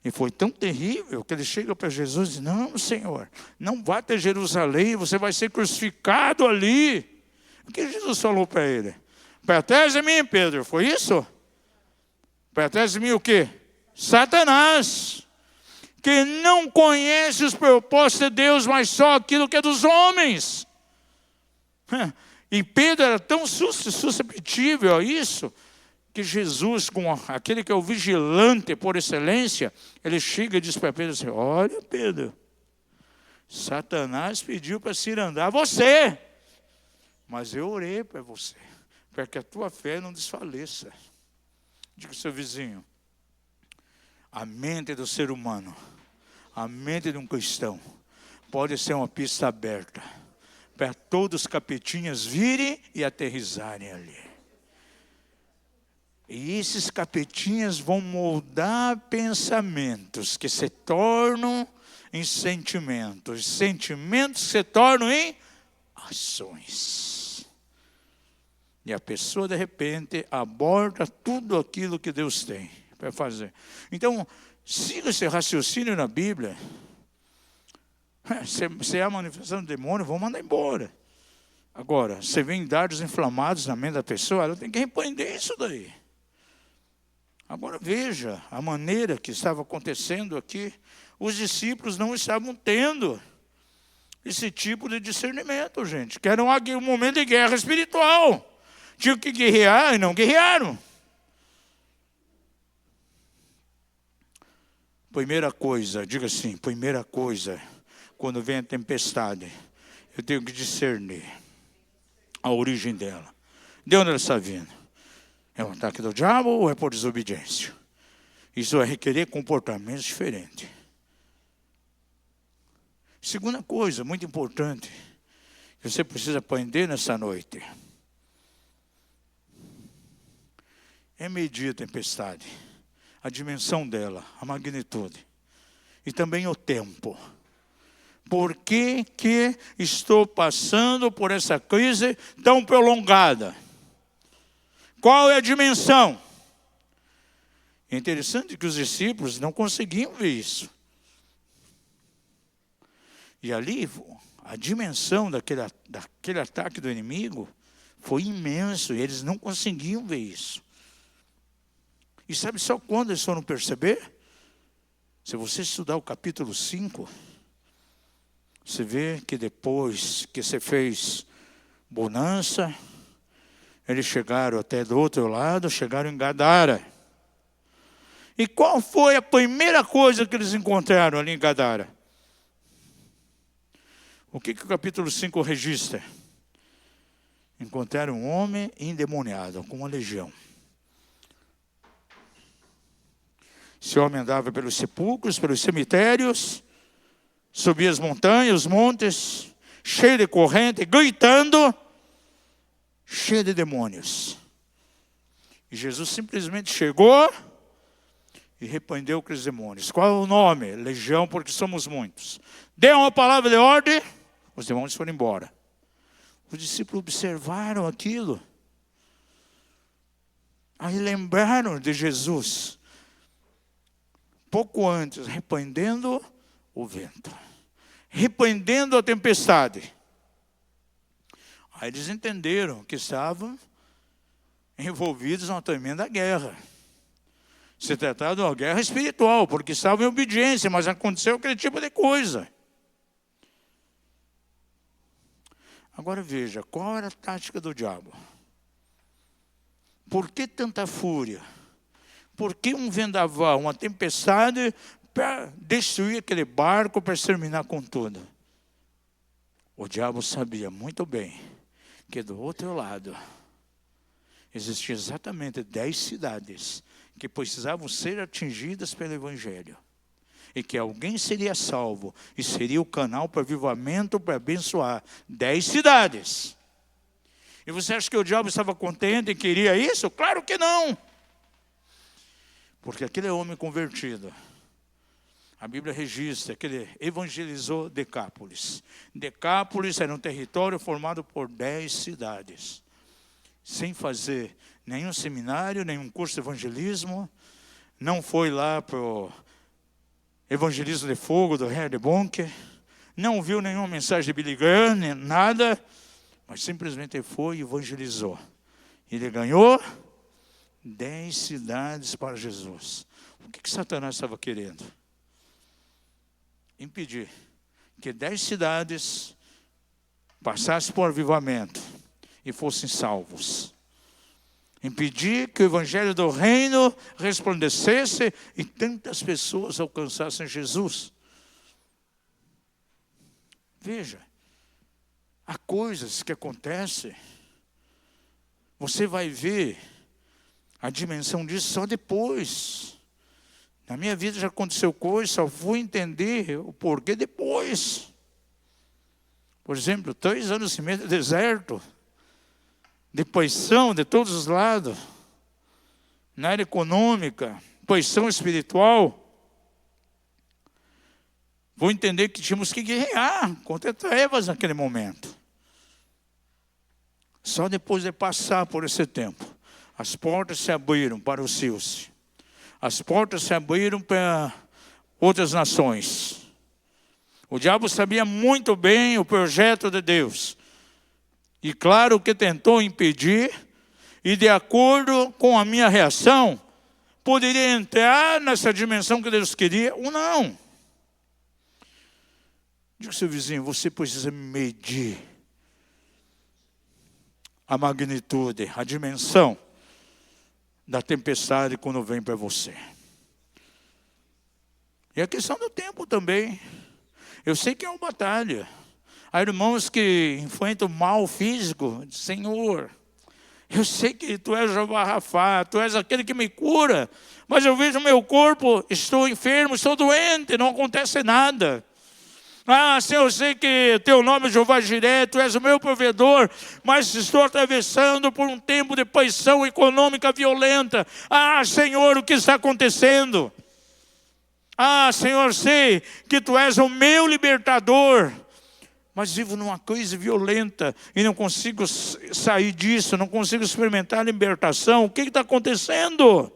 E foi tão terrível que ele chega para Jesus e diz, não, Senhor, não vá até Jerusalém, você vai ser crucificado ali. O que Jesus falou para ele? Para trás de mim, Pedro, foi isso? Para trás de mim o quê? Satanás, que não conhece os propósitos de Deus, mas só aquilo que é dos homens. E Pedro era tão susceptível a isso, que Jesus, com aquele que é o vigilante por excelência, ele chega e diz para Pedro assim, olha Pedro, Satanás pediu para cirandar você, mas eu orei para você, para que a tua fé não desfaleça. Diga ao seu vizinho, a mente do ser humano, a mente de um cristão, pode ser uma pista aberta, para todos os capetinhas virem e aterrissarem ali. E esses capetinhas vão moldar pensamentos que se tornam em sentimentos. Sentimentos se tornam em ações. E a pessoa, de repente, aborda tudo aquilo que Deus tem para fazer. Então, siga esse raciocínio na Bíblia. Se é a manifestação do demônio, vão mandar embora. Agora, se vem dardos inflamados na mente da pessoa, ela tem que repreender isso daí. Agora veja a maneira que estava acontecendo aqui. Os discípulos não estavam tendo esse tipo de discernimento, gente. Que era um momento de guerra espiritual. Tinham que guerrear e não guerrearam. Primeira coisa, diga assim, primeira coisa, quando vem a tempestade, eu tenho que discernir a origem dela. De onde ela está vindo? É um ataque do diabo ou é por desobediência? Isso vai requerer comportamentos diferentes. Segunda coisa, muito importante, que você precisa aprender nessa noite, é medir a tempestade, a dimensão dela, a magnitude, e também o tempo. Por que estou passando por essa crise tão prolongada? Qual é a dimensão? É interessante que os discípulos não conseguiam ver isso. E ali, a dimensão daquele ataque do inimigo foi imenso, e eles não conseguiam ver isso. E sabe só quando eles foram perceber? Se você estudar o capítulo 5, você vê que depois que você fez bonança, eles chegaram até do outro lado, chegaram em Gadara. E qual foi a primeira coisa que eles encontraram ali em Gadara? O que o capítulo 5 registra? Encontraram um homem endemoniado, com uma legião. Esse homem andava pelos sepulcros, pelos cemitérios, subia as montanhas, os montes, cheio de corrente, gritando, cheio de demônios. E Jesus simplesmente chegou e repreendeu aqueles demônios. Qual é o nome? Legião, porque somos muitos. Deu uma palavra de ordem, os demônios foram embora. Os discípulos observaram aquilo. Aí lembraram de Jesus. Pouco antes, repreendendo o vento, repreendendo a tempestade. Aí eles entenderam que estavam envolvidos numa tremenda guerra. Se tratava de uma guerra espiritual, porque estavam em obediência, mas aconteceu aquele tipo de coisa. Agora veja, qual era a tática do diabo? Por que tanta fúria? Por que um vendaval, uma tempestade para destruir aquele barco, para exterminar com tudo? O diabo sabia muito bem que do outro lado existiam exatamente 10 cidades que precisavam ser atingidas pelo Evangelho. E que alguém seria salvo e seria o canal para avivamento, para abençoar 10 cidades. E você acha que o diabo estava contente e queria isso? Claro que não. Porque aquele homem convertido, a Bíblia registra que ele evangelizou Decápolis. Decápolis era um território formado por 10 cidades. Sem fazer nenhum seminário, nenhum curso de evangelismo. Não foi lá para o evangelismo de fogo do Hernhard Bonke. Não viu nenhuma mensagem de Billy Graham, nada. Mas simplesmente ele foi e evangelizou. Ele ganhou 10 cidades para Jesus. O que Satanás estava querendo? Impedir que 10 cidades passassem por avivamento e fossem salvos. Impedir que o evangelho do reino resplandecesse e tantas pessoas alcançassem Jesus. Veja, há coisas que acontecem, você vai ver a dimensão disso só depois. Na minha vida já aconteceu coisa, só fui entender o porquê depois. Por exemplo, 3 anos e meio de deserto, de posição de todos os lados, na área econômica, posição espiritual. Vou entender que tínhamos que guerrear contra trevas naquele momento. Só depois de passar por esse tempo, as portas se abriram para os seus. As portas se abriram para outras nações. O diabo sabia muito bem o projeto de Deus. E claro que tentou impedir, e de acordo com a minha reação, poderia entrar nessa dimensão que Deus queria ou não. Diga ao seu vizinho, você precisa medir a magnitude, a dimensão da tempestade quando vem para você. E a questão do tempo também. Eu sei que é uma batalha. Há irmãos que enfrentam mal físico. Senhor, eu sei que Tu és Jeová Rafá, Tu és aquele que me cura, mas eu vejo o meu corpo, estou enfermo, estou doente, não acontece nada. Ah, Senhor, eu sei que Teu nome é Jeová Jiré, Tu és o meu provedor, mas estou atravessando por um tempo de pressão econômica violenta. Ah, Senhor, o que está acontecendo? Ah, Senhor, sei que Tu és o meu libertador, mas vivo numa crise violenta e não consigo sair disso, não consigo experimentar a libertação. O que está acontecendo?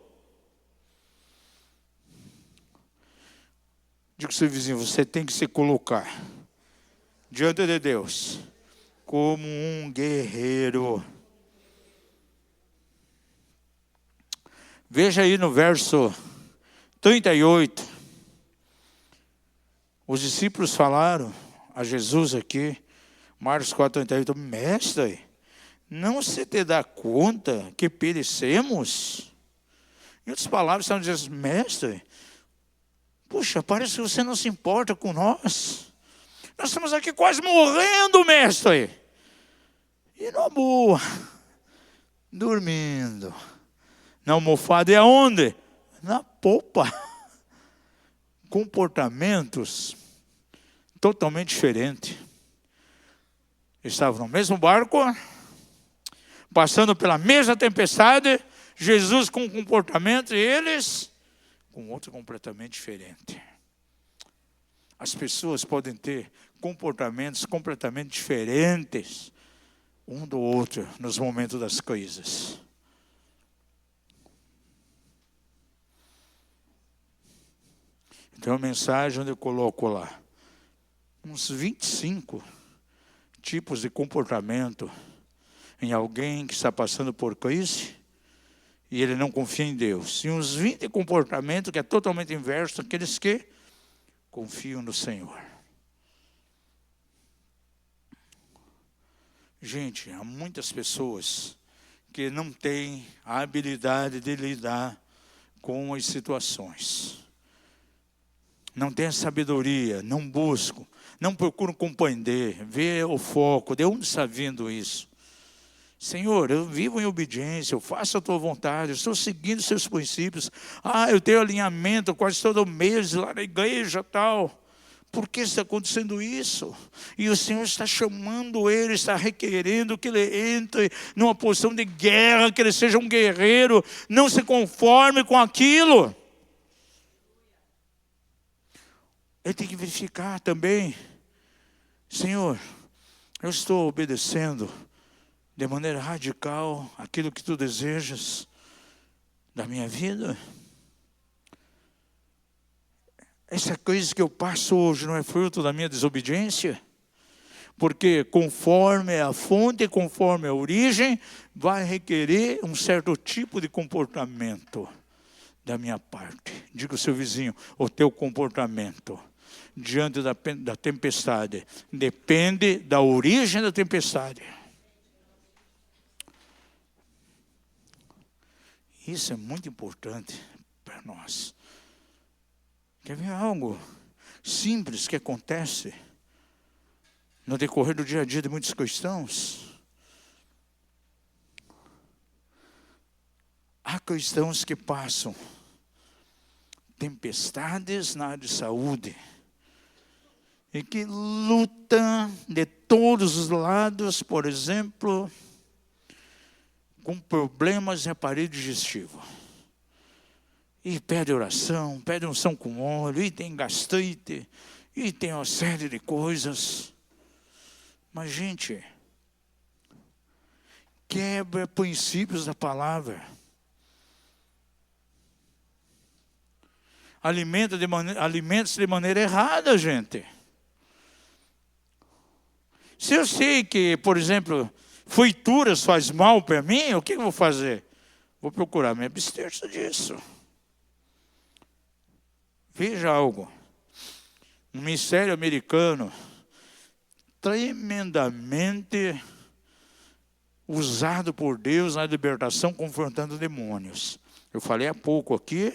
Diga ao seu vizinho, você tem que se colocar diante de Deus como um guerreiro. Veja aí no verso 38. Os discípulos falaram a Jesus aqui, Marcos 4:38, mestre, não se te dá conta que perecemos? Em outras palavras, estão dizendo, mestre, puxa, parece que você não se importa com nós. Nós estamos aqui quase morrendo, mestre. E na boa, dormindo. Na almofada e aonde? Na popa. Comportamentos totalmente diferentes. Estavam no mesmo barco, passando pela mesma tempestade, Jesus com um comportamento e eles com outro completamente diferente. As pessoas podem ter comportamentos completamente diferentes um do outro nos momentos das coisas. Tem uma mensagem onde eu coloco lá uns 25 tipos de comportamento em alguém que está passando por crise e ele não confia em Deus. E uns 20 comportamentos que é totalmente inverso daqueles que confiam no Senhor. Gente, há muitas pessoas que não tem a habilidade de lidar com as situações. Não tem a sabedoria, não busco, não procuro compreender, ver o foco, de onde está vindo isso. Senhor, eu vivo em obediência, eu faço a tua vontade, eu estou seguindo os seus princípios. Eu tenho alinhamento quase todo mês lá na igreja tal. Por que está acontecendo isso? E o Senhor está chamando ele, está requerendo que ele entre numa posição de guerra, que ele seja um guerreiro, não se conforme com aquilo. Ele tem que verificar também, Senhor, eu estou obedecendo de maneira radical aquilo que tu desejas da minha vida? Essa coisa que eu passo hoje não é fruto da minha desobediência? Porque conforme a fonte, conforme a origem, vai requerer um certo tipo de comportamento da minha parte. Diga ao seu vizinho, o teu comportamento diante da tempestade depende da origem da tempestade. Isso é muito importante para nós. Quer ver algo simples que acontece no decorrer do dia a dia de muitos cristãos? Há cristãos que passam tempestades na área de saúde e que lutam de todos os lados, por exemplo, com problemas de aparelho digestivo. E pede oração, pede unção com óleo, e tem gastrite, e tem uma série de coisas. Mas, gente, quebra princípios da palavra. Alimenta-se de maneira errada, gente. Se eu sei que, por exemplo, frituras faz mal para mim, o que eu vou fazer? Vou procurar me abster disso. Veja algo. Um ministério americano tremendamente usado por Deus na libertação, confrontando demônios. Eu falei há pouco aqui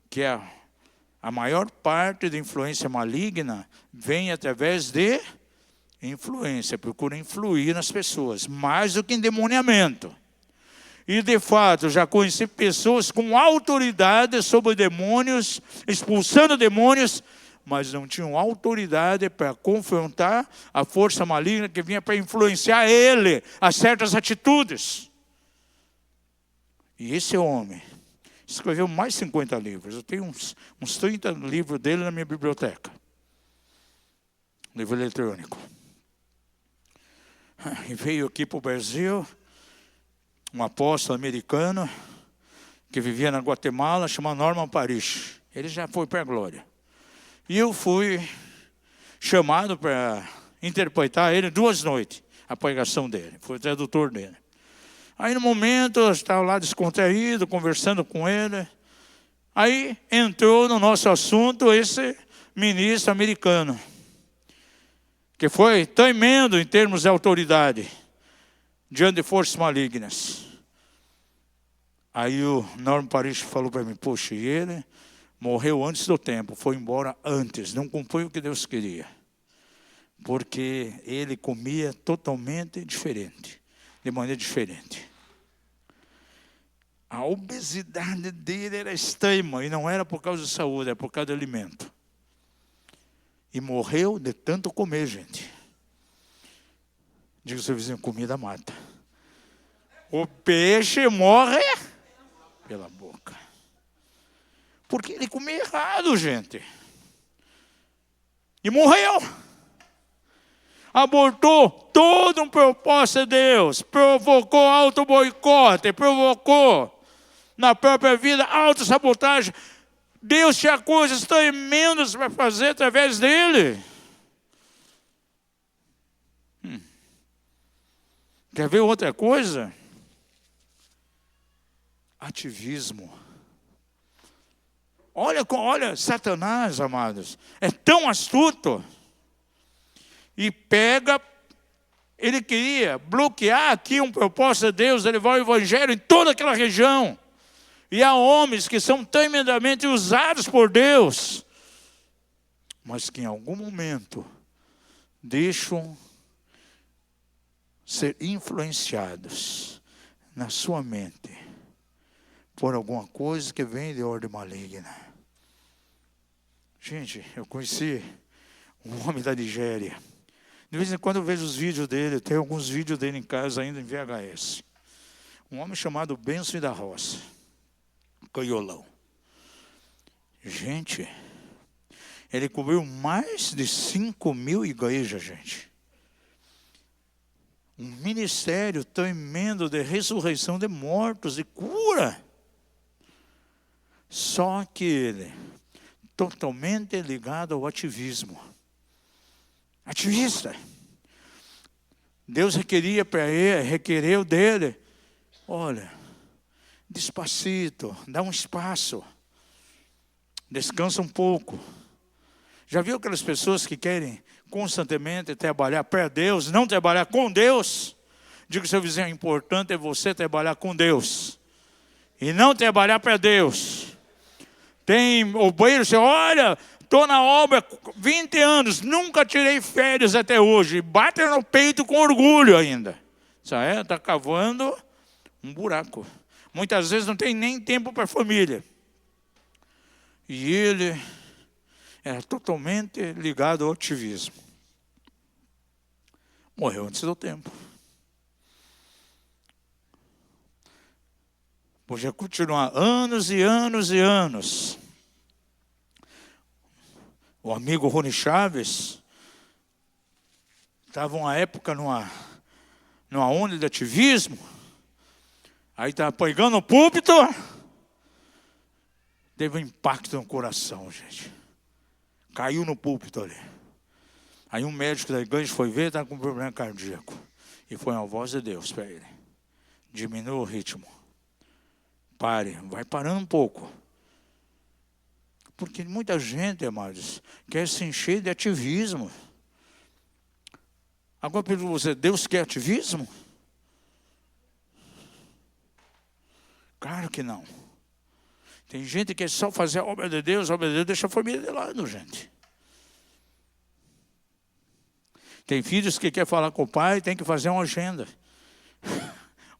que a maior parte da influência maligna vem através de influência, procura influir nas pessoas, mais do que endemoniamento. E de fato, já conheci pessoas com autoridade sobre demônios, expulsando demônios, mas não tinham autoridade para confrontar a força maligna que vinha para influenciar ele a certas atitudes. E esse homem escreveu mais de 50 livros. Eu tenho uns 30 livros dele na minha biblioteca. Livro eletrônico. E veio aqui para o Brasil um apóstolo americano que vivia na Guatemala, chamado Norman Parrish. Ele já foi para a glória. E eu fui chamado para interpretar ele 2 noites, a pregação dele. Fui o tradutor dele. Aí no momento, eu estava lá descontraído, conversando com ele. Aí entrou no nosso assunto esse ministro americano, que foi tremendo em termos de autoridade, diante de forças malignas. Aí o Norman Parrish falou para mim, poxa, e ele morreu antes do tempo, foi embora antes, não cumpriu o que Deus queria. Porque ele comia totalmente diferente, de maneira diferente. A obesidade dele era extrema, e não era por causa de saúde, era por causa do alimento. E morreu de tanto comer, gente. Diga ao seu vizinho, comida mata. O peixe morre pela boca. Porque ele comia errado, gente. E morreu. Abortou todo um propósito de Deus. Provocou auto-boicote. Provocou na própria vida auto-sabotagem. Deus tinha coisas tremendas para fazer através dele. Quer ver outra coisa? Ativismo. Olha, Satanás, amados, é tão astuto. E pega Ele queria bloquear aqui um propósito de Deus, de levar o evangelho em toda aquela região. E há homens que são tremendamente usados por Deus, mas que em algum momento deixam ser influenciados na sua mente por alguma coisa que vem de ordem maligna. Gente, eu conheci um homem da Nigéria. De vez em quando eu vejo os vídeos dele, eu tenho alguns vídeos dele em casa ainda em VHS. Um homem chamado Benção da Roça, Caiolão. Gente, ele cobriu mais de 5.000 igrejas, gente. Um ministério tremendo de ressurreição de mortos e cura. Só que ele, totalmente ligado ao ativismo. Ativista. Deus requeria para ele, requereu dele, olha, despacito, dá um espaço, descansa um pouco. Já viu aquelas pessoas que querem constantemente trabalhar para Deus, não trabalhar com Deus? Diga ao seu vizinho, o importante é você trabalhar com Deus e não trabalhar para Deus. Tem obreiro, você olha, estou na obra 20 anos, nunca tirei férias até hoje, bate no peito com orgulho ainda. Está cavando um buraco. Muitas vezes não tem nem tempo para a família. E ele era totalmente ligado ao ativismo. Morreu antes do tempo. Podia continuar anos e anos e anos. O amigo Rony Chaves estava uma época numa onda de ativismo. Aí estava pregando no púlpito. Teve um impacto no coração, gente. Caiu no púlpito ali. Aí um médico da igreja foi ver, estava com problema cardíaco. E foi a voz de Deus para ele. Diminua o ritmo. Pare, vai parando um pouco. Porque muita gente, amados, quer se encher de ativismo. Agora eu pergunto você, Deus quer ativismo? Claro que não. Tem gente que quer só fazer a obra de Deus deixa a família de lado, gente. Tem filhos que querem falar com o pai, tem que fazer uma agenda.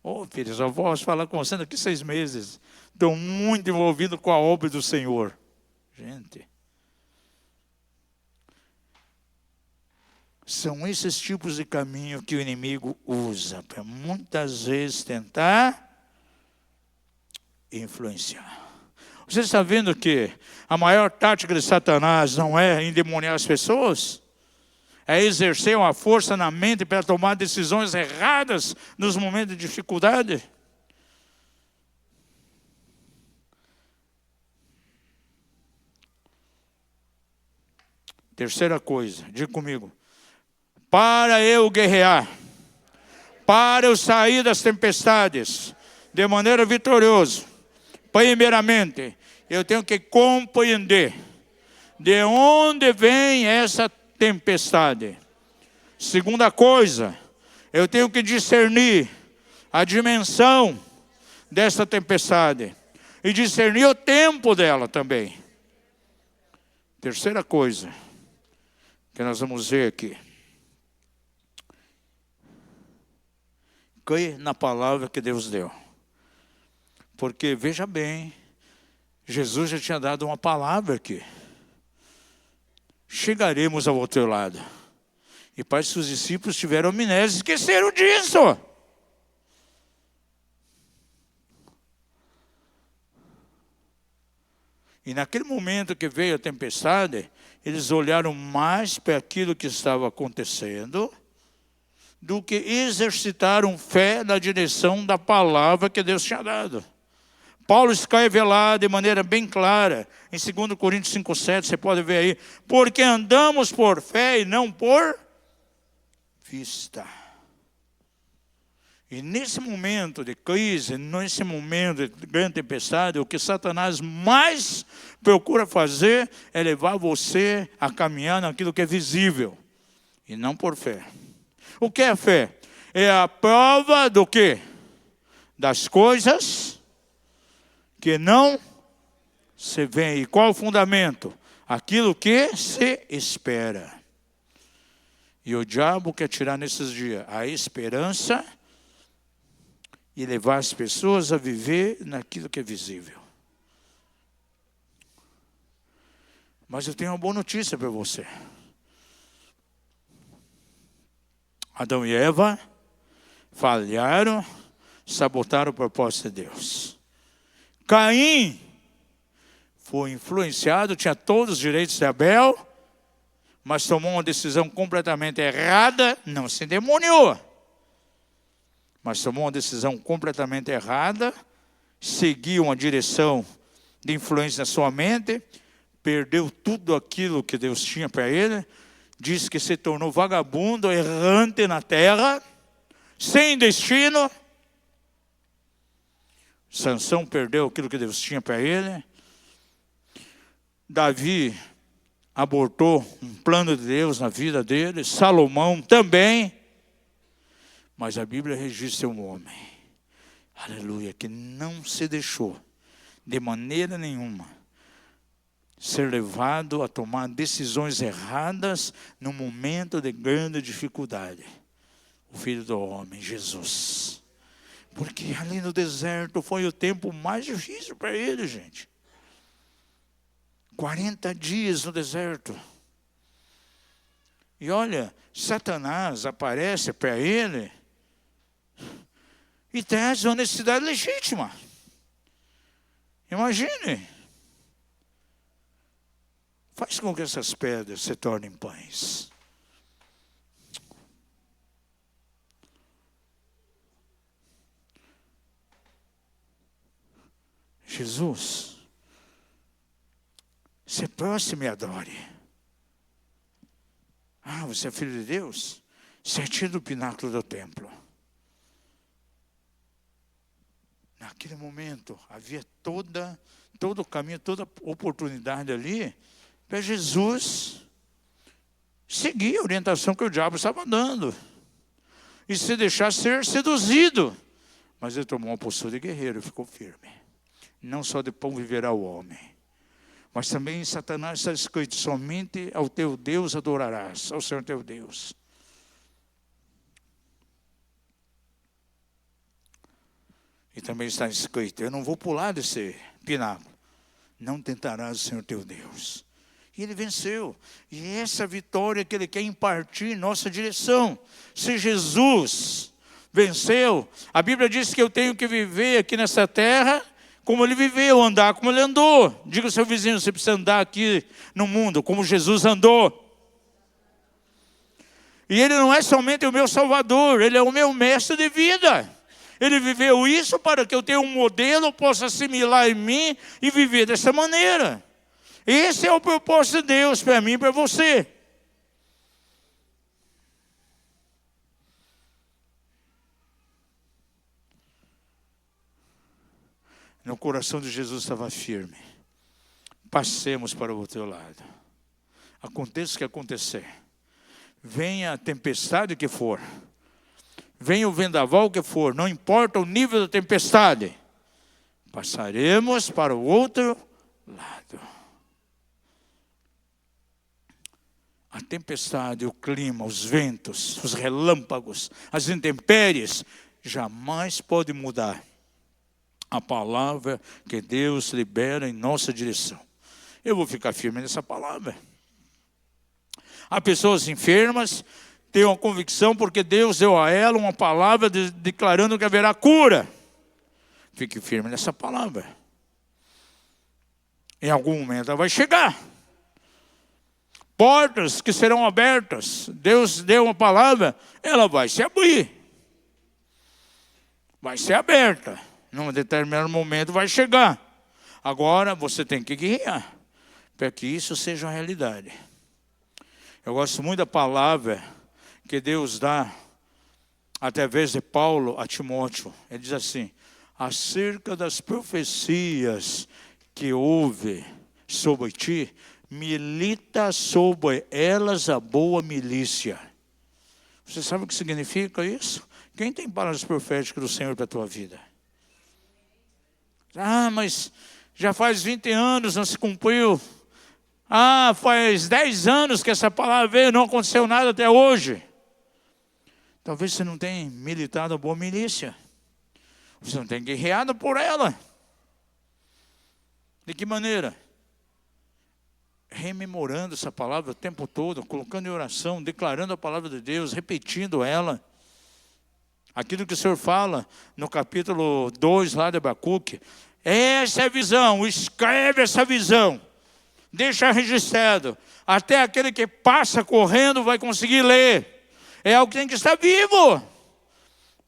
Ô, filhos, eu vou falar com você daqui 6 meses. Estou muito envolvido com a obra do Senhor. Gente, são esses tipos de caminho que o inimigo usa para muitas vezes tentar influenciar. Você está vendo que a maior tática de Satanás não é endemoniar as pessoas? É exercer uma força na mente para tomar decisões erradas nos momentos de dificuldade? Terceira coisa, diga comigo. Para eu guerrear, para eu sair das tempestades de maneira vitoriosa, primeiramente, eu tenho que compreender de onde vem essa tempestade. Segunda coisa, eu tenho que discernir a dimensão dessa tempestade e discernir o tempo dela também. Terceira coisa que nós vamos ver aqui. Creia na palavra que Deus deu. Porque, veja bem, Jesus já tinha dado uma palavra aqui. Chegaremos ao outro lado. E parece que os discípulos tiveram amnésia, esqueceram disso. E naquele momento que veio a tempestade, eles olharam mais para aquilo que estava acontecendo do que exercitaram fé na direção da palavra que Deus tinha dado. Paulo escreve lá de maneira bem clara, em 2 Coríntios 5,7, você pode ver aí, porque andamos por fé e não por vista. E nesse momento de crise, nesse momento de grande tempestade, o que Satanás mais procura fazer é levar você a caminhar naquilo que é visível, e não por fé. O que é fé? É a prova do quê? Das coisas que não se veem. E qual é o fundamento? Aquilo que se espera. E o diabo quer tirar nesses dias a esperança e levar as pessoas a viver naquilo que é visível. Mas eu tenho uma boa notícia para você. Adão e Eva falharam, sabotaram o propósito de Deus. Caim foi influenciado, tinha todos os direitos de Abel, mas tomou uma decisão completamente errada, não se endemoniou, mas tomou uma decisão completamente errada, seguiu uma direção de influência na sua mente, perdeu tudo aquilo que Deus tinha para ele, diz que se tornou vagabundo, errante na terra, sem destino. Sansão perdeu aquilo que Deus tinha para ele. Davi abortou um plano de Deus na vida dele. Salomão também. Mas a Bíblia registra um homem, aleluia, que não se deixou de maneira nenhuma ser levado a tomar decisões erradas no momento de grande dificuldade. O Filho do Homem, Jesus. Porque ali no deserto foi o tempo mais difícil para ele, gente. 40 dias no deserto. E olha, Satanás aparece para ele e traz uma necessidade legítima. Imagine. Faz com que essas pedras se tornem pães. Jesus, se próximo e adore. Ah, você é filho de Deus? Se atira do pináculo do templo. Naquele momento, havia todo o caminho, toda a oportunidade ali para Jesus seguir a orientação que o diabo estava dando e se deixar ser seduzido. Mas ele tomou uma postura de guerreiro e ficou firme. Não só de pão viverá o homem, mas também em Satanás está escrito: somente ao teu Deus adorarás, ao Senhor teu Deus. E também está escrito: eu não vou pular desse pináculo, não tentarás o Senhor teu Deus. E ele venceu. E essa vitória que ele quer impartir em nossa direção. Se Jesus venceu, a Bíblia diz que eu tenho que viver aqui nessa terra como ele viveu, andar como ele andou. Diga ao seu vizinho: você precisa andar aqui no mundo como Jesus andou. E ele não é somente o meu Salvador, ele é o meu mestre de vida. Ele viveu isso para que eu tenha um modelo, possa assimilar em mim e viver dessa maneira. Esse é o propósito de Deus para mim e para você. No coração de Jesus estava firme. Passemos para o outro lado. Aconteça o que acontecer. Venha a tempestade que for. Venha o vendaval que for. Não importa o nível da tempestade. Passaremos para o outro lado. A tempestade, o clima, os ventos, os relâmpagos, as intempéries, jamais pode mudar a palavra que Deus libera em nossa direção. Eu vou ficar firme nessa palavra. Há pessoas enfermas, têm uma convicção porque Deus deu a ela uma palavra declarando que haverá cura. Fique firme nessa palavra. Em algum momento ela vai chegar. Portas que serão abertas. Deus deu uma palavra, ela vai se abrir. Vai ser aberta. Num determinado momento vai chegar. Agora você tem que guiar para que isso seja uma realidade. Eu gosto muito da palavra que Deus dá através de Paulo a Timóteo. Ele diz assim: acerca das profecias que houve sobre ti, milita sobre elas a boa milícia. Você sabe o que significa isso? Quem tem palavras proféticas do Senhor para a tua vida? Ah, mas já faz 20 anos, não se cumpriu. Ah, faz 10 anos que essa palavra veio, não aconteceu nada até hoje. Talvez você não tenha militado a boa milícia. Você não tenha guerreado por ela. De que maneira? Rememorando essa palavra o tempo todo, colocando em oração, declarando a palavra de Deus, repetindo ela. Aquilo que o Senhor fala no capítulo 2 lá de Abacuque. Essa é a visão, escreve essa visão. Deixa registrado. Até aquele que passa correndo vai conseguir ler. É algo que tem que estar vivo.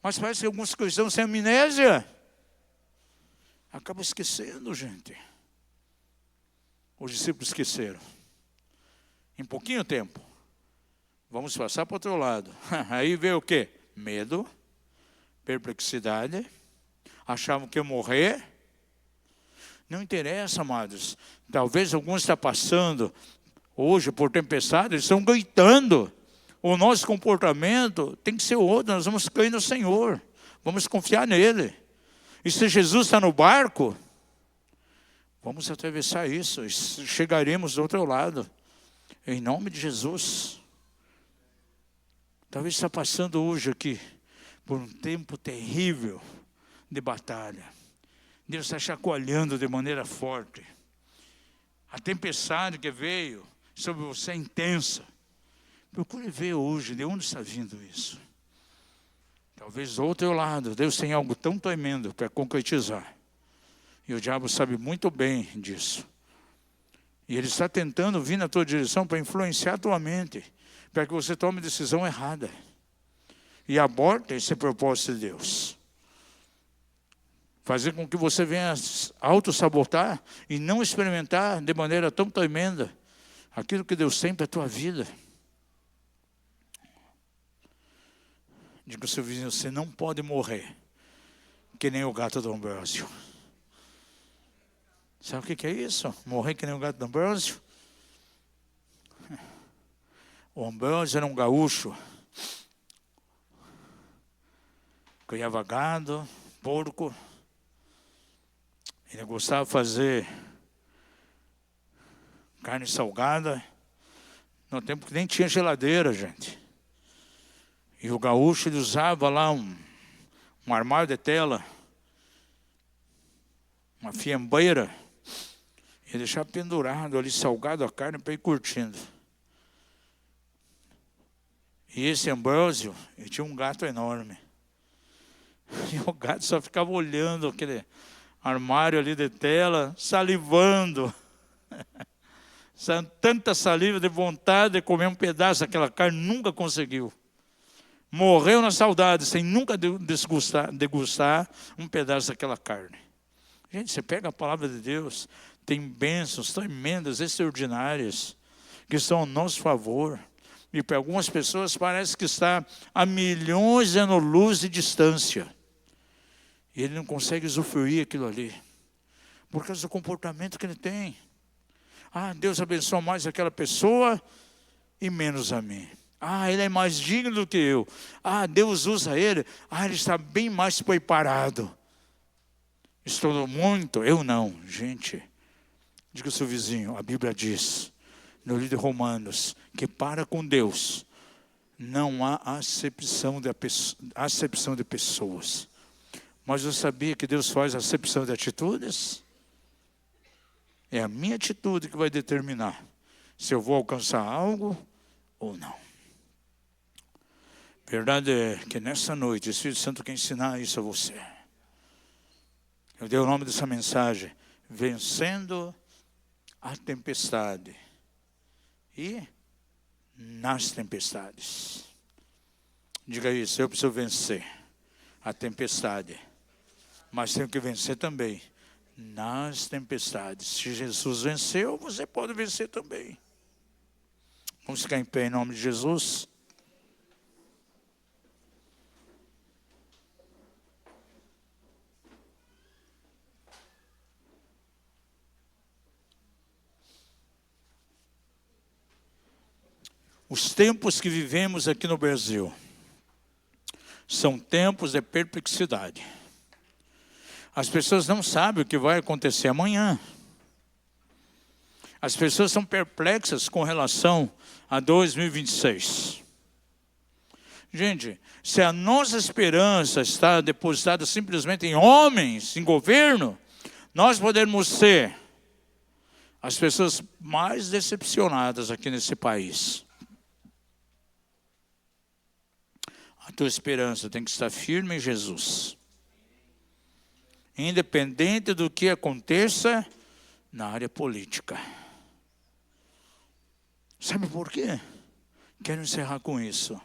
Mas parece que alguns cristãos têm amnésia. Acaba esquecendo, gente. Os discípulos esqueceram. Em pouquinho tempo. Vamos passar para o outro lado. Aí veio o quê? Medo, perplexidade. Achavam que ia morrer. Não interessa, amados. Talvez alguns estão passando hoje por tempestade, eles estão gritando. O nosso comportamento tem que ser outro. Nós vamos crer no Senhor. Vamos confiar nele. E se Jesus está no barco, vamos atravessar isso. E chegaremos do outro lado. Em nome de Jesus. Talvez está passando hoje aqui por um tempo terrível de batalha. Deus está chacoalhando de maneira forte. A tempestade que veio sobre você é intensa. Procure ver hoje de onde está vindo isso. Talvez do outro lado, Deus tem algo tão tremendo para concretizar. E o diabo sabe muito bem disso. E ele está tentando vir na tua direção para influenciar a tua mente, para que você tome decisão errada. E aborte esse propósito de Deus. Fazer com que você venha auto-sabotar e não experimentar de maneira tão tremenda aquilo que Deus tem para a tua vida. Diga ao seu vizinho, você não pode morrer que nem o gato do Ambrósio. Sabe o que é isso? Morrer que nem o gato do Ambrósio? O Ambrósio era um gaúcho. Criava gado, porco. Ele gostava de fazer carne salgada. No tempo que nem tinha geladeira, gente. E o gaúcho, ele usava lá um armário de tela, uma fiambeira, e deixava pendurado ali, salgado a carne, para ir curtindo. E esse Ambrósio, ele tinha um gato enorme. E o gato só ficava olhando aquele armário ali de tela, salivando. Tanta saliva, de vontade de comer um pedaço daquela carne, nunca conseguiu. Morreu na saudade, sem nunca degustar um pedaço daquela carne. Gente, você pega a palavra de Deus, tem bênçãos tremendas, extraordinárias, que estão ao nosso favor. E para algumas pessoas parece que está a milhões de anos-luz de distância. E ele não consegue usufruir aquilo ali, por causa do comportamento que ele tem. Ah, Deus abençoa mais aquela pessoa e menos a mim. Ah, ele é mais digno do que eu. Ah, Deus usa ele. Ah, ele está bem mais preparado. Estou muito, eu não. Gente, diga ao seu vizinho, a Bíblia diz, no livro de Romanos, que para com Deus não há acepção de pessoas. Mas eu sabia que Deus faz acepção de atitudes? É a minha atitude que vai determinar se eu vou alcançar algo ou não. Verdade é que nessa noite o Espírito Santo quer ensinar isso a você. Eu dei o nome dessa mensagem, vencendo a tempestade e nas tempestades. Diga isso, eu preciso vencer a tempestade, mas tenho que vencer também nas tempestades. Se Jesus venceu, você pode vencer também. Vamos ficar em pé em nome de Jesus. Os tempos que vivemos aqui no Brasil são tempos de perplexidade. As pessoas não sabem o que vai acontecer amanhã. As pessoas são perplexas com relação a 2026. Gente, se a nossa esperança está depositada simplesmente em homens, em governo, nós podemos ser as pessoas mais decepcionadas aqui nesse país. A tua esperança tem que estar firme em Jesus. Independente do que aconteça na área política. Sabe por quê? Quero encerrar com isso.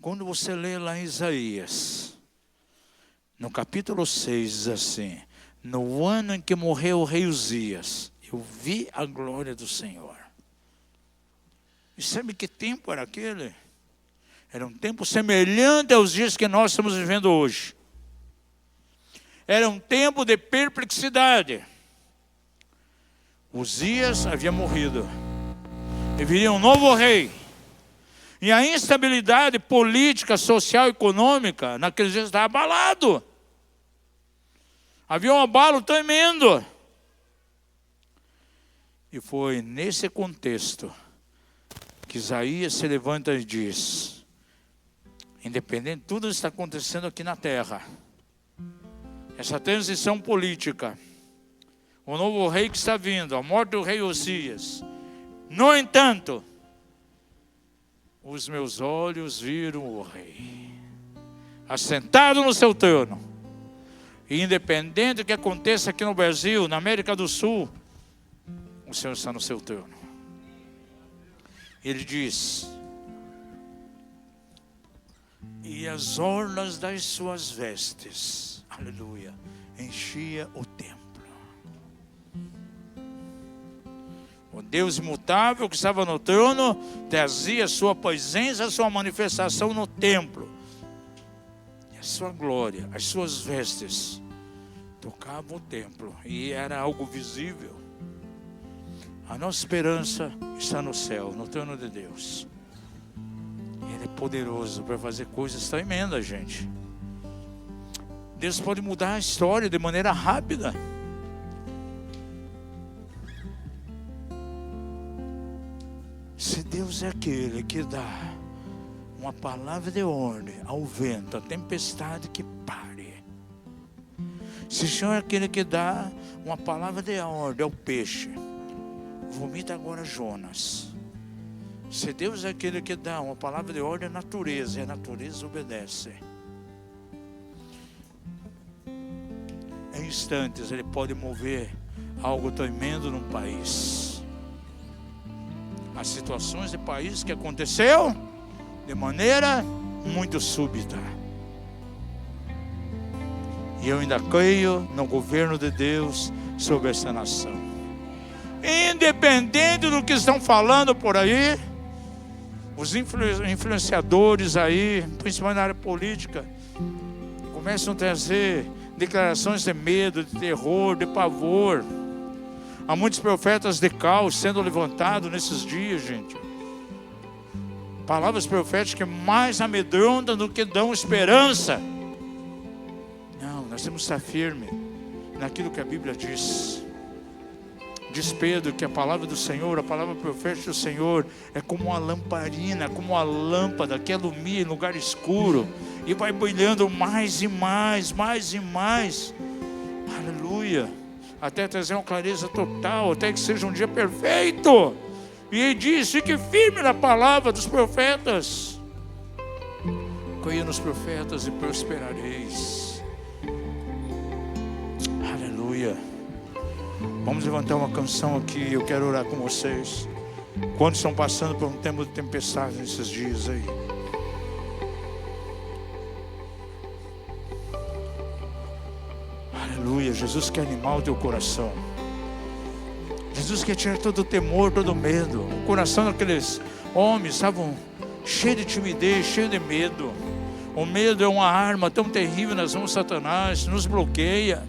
Quando você lê lá em Isaías, no capítulo 6, diz assim: no ano em que morreu o rei Uzias, eu vi a glória do Senhor. E sabe que tempo era aquele? Era um tempo semelhante aos dias que nós estamos vivendo hoje. Era um tempo de perplexidade. Uzias havia morrido. E viria um novo rei. E a instabilidade política, social e econômica naqueles dias estava abalado. Havia um abalo tremendo. E foi nesse contexto que Isaías se levanta e diz: independente de tudo que está acontecendo aqui na terra, essa transição política, o novo rei que está vindo, a morte do rei Uzias, no entanto, os meus olhos viram o rei, assentado no seu trono. E independente do que aconteça aqui no Brasil, na América do Sul, o Senhor está no seu trono. Ele diz: e as orlas das suas vestes, aleluia, enchia o templo. O Deus imutável que estava no trono trazia sua presença, sua manifestação no templo. E a sua glória, as suas vestes tocavam o templo e era algo visível. A nossa esperança está no céu, no trono de Deus. Ele é poderoso para fazer coisas tremendas, gente. Deus pode mudar a história de maneira rápida. Se Deus é aquele que dá uma palavra de ordem ao vento, à tempestade que pare. Se o Senhor é aquele que dá uma palavra de ordem ao peixe, vomita agora Jonas. Se Deus é aquele que dá uma palavra de ordem à natureza, e a natureza obedece. Em instantes Ele pode mover algo tremendo num país. As situações de país que aconteceu de maneira muito súbita. E eu ainda creio no governo de Deus sobre essa nação. Independente do que estão falando por aí, os influenciadores aí, principalmente na área política, começam a trazer declarações de medo, de terror, de pavor. Há muitos profetas de caos sendo levantados nesses dias, gente. Palavras proféticas mais amedrontam do que dão esperança. Não, nós temos que estar firmes naquilo que a Bíblia diz. Diz Pedro que a palavra do Senhor, a palavra profética do Senhor é como uma lamparina, como uma lâmpada que ilumina em lugar escuro e vai brilhando mais e mais, mais e mais. Aleluia. Até trazer uma clareza total, até que seja um dia perfeito. E ele diz: fique firme na palavra dos profetas. Creia nos profetas e prosperareis. Aleluia. Vamos levantar uma canção aqui, eu quero orar com vocês. Quantos estão passando por um tempo de tempestade nesses dias aí? Aleluia. Jesus quer animar o teu coração. Jesus quer tirar todo o temor, todo o medo. O coração daqueles homens estavam cheios de timidez, cheios de medo. O medo é uma arma tão terrível nas mãos de Satanás, nos bloqueia.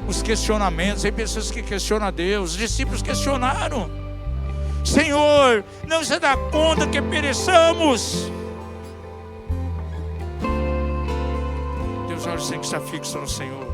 Os questionamentos, tem pessoas que questionam a Deus. Os discípulos questionaram: Senhor, não se dá conta que pereçamos? olhos têm que estar fixos no Senhor.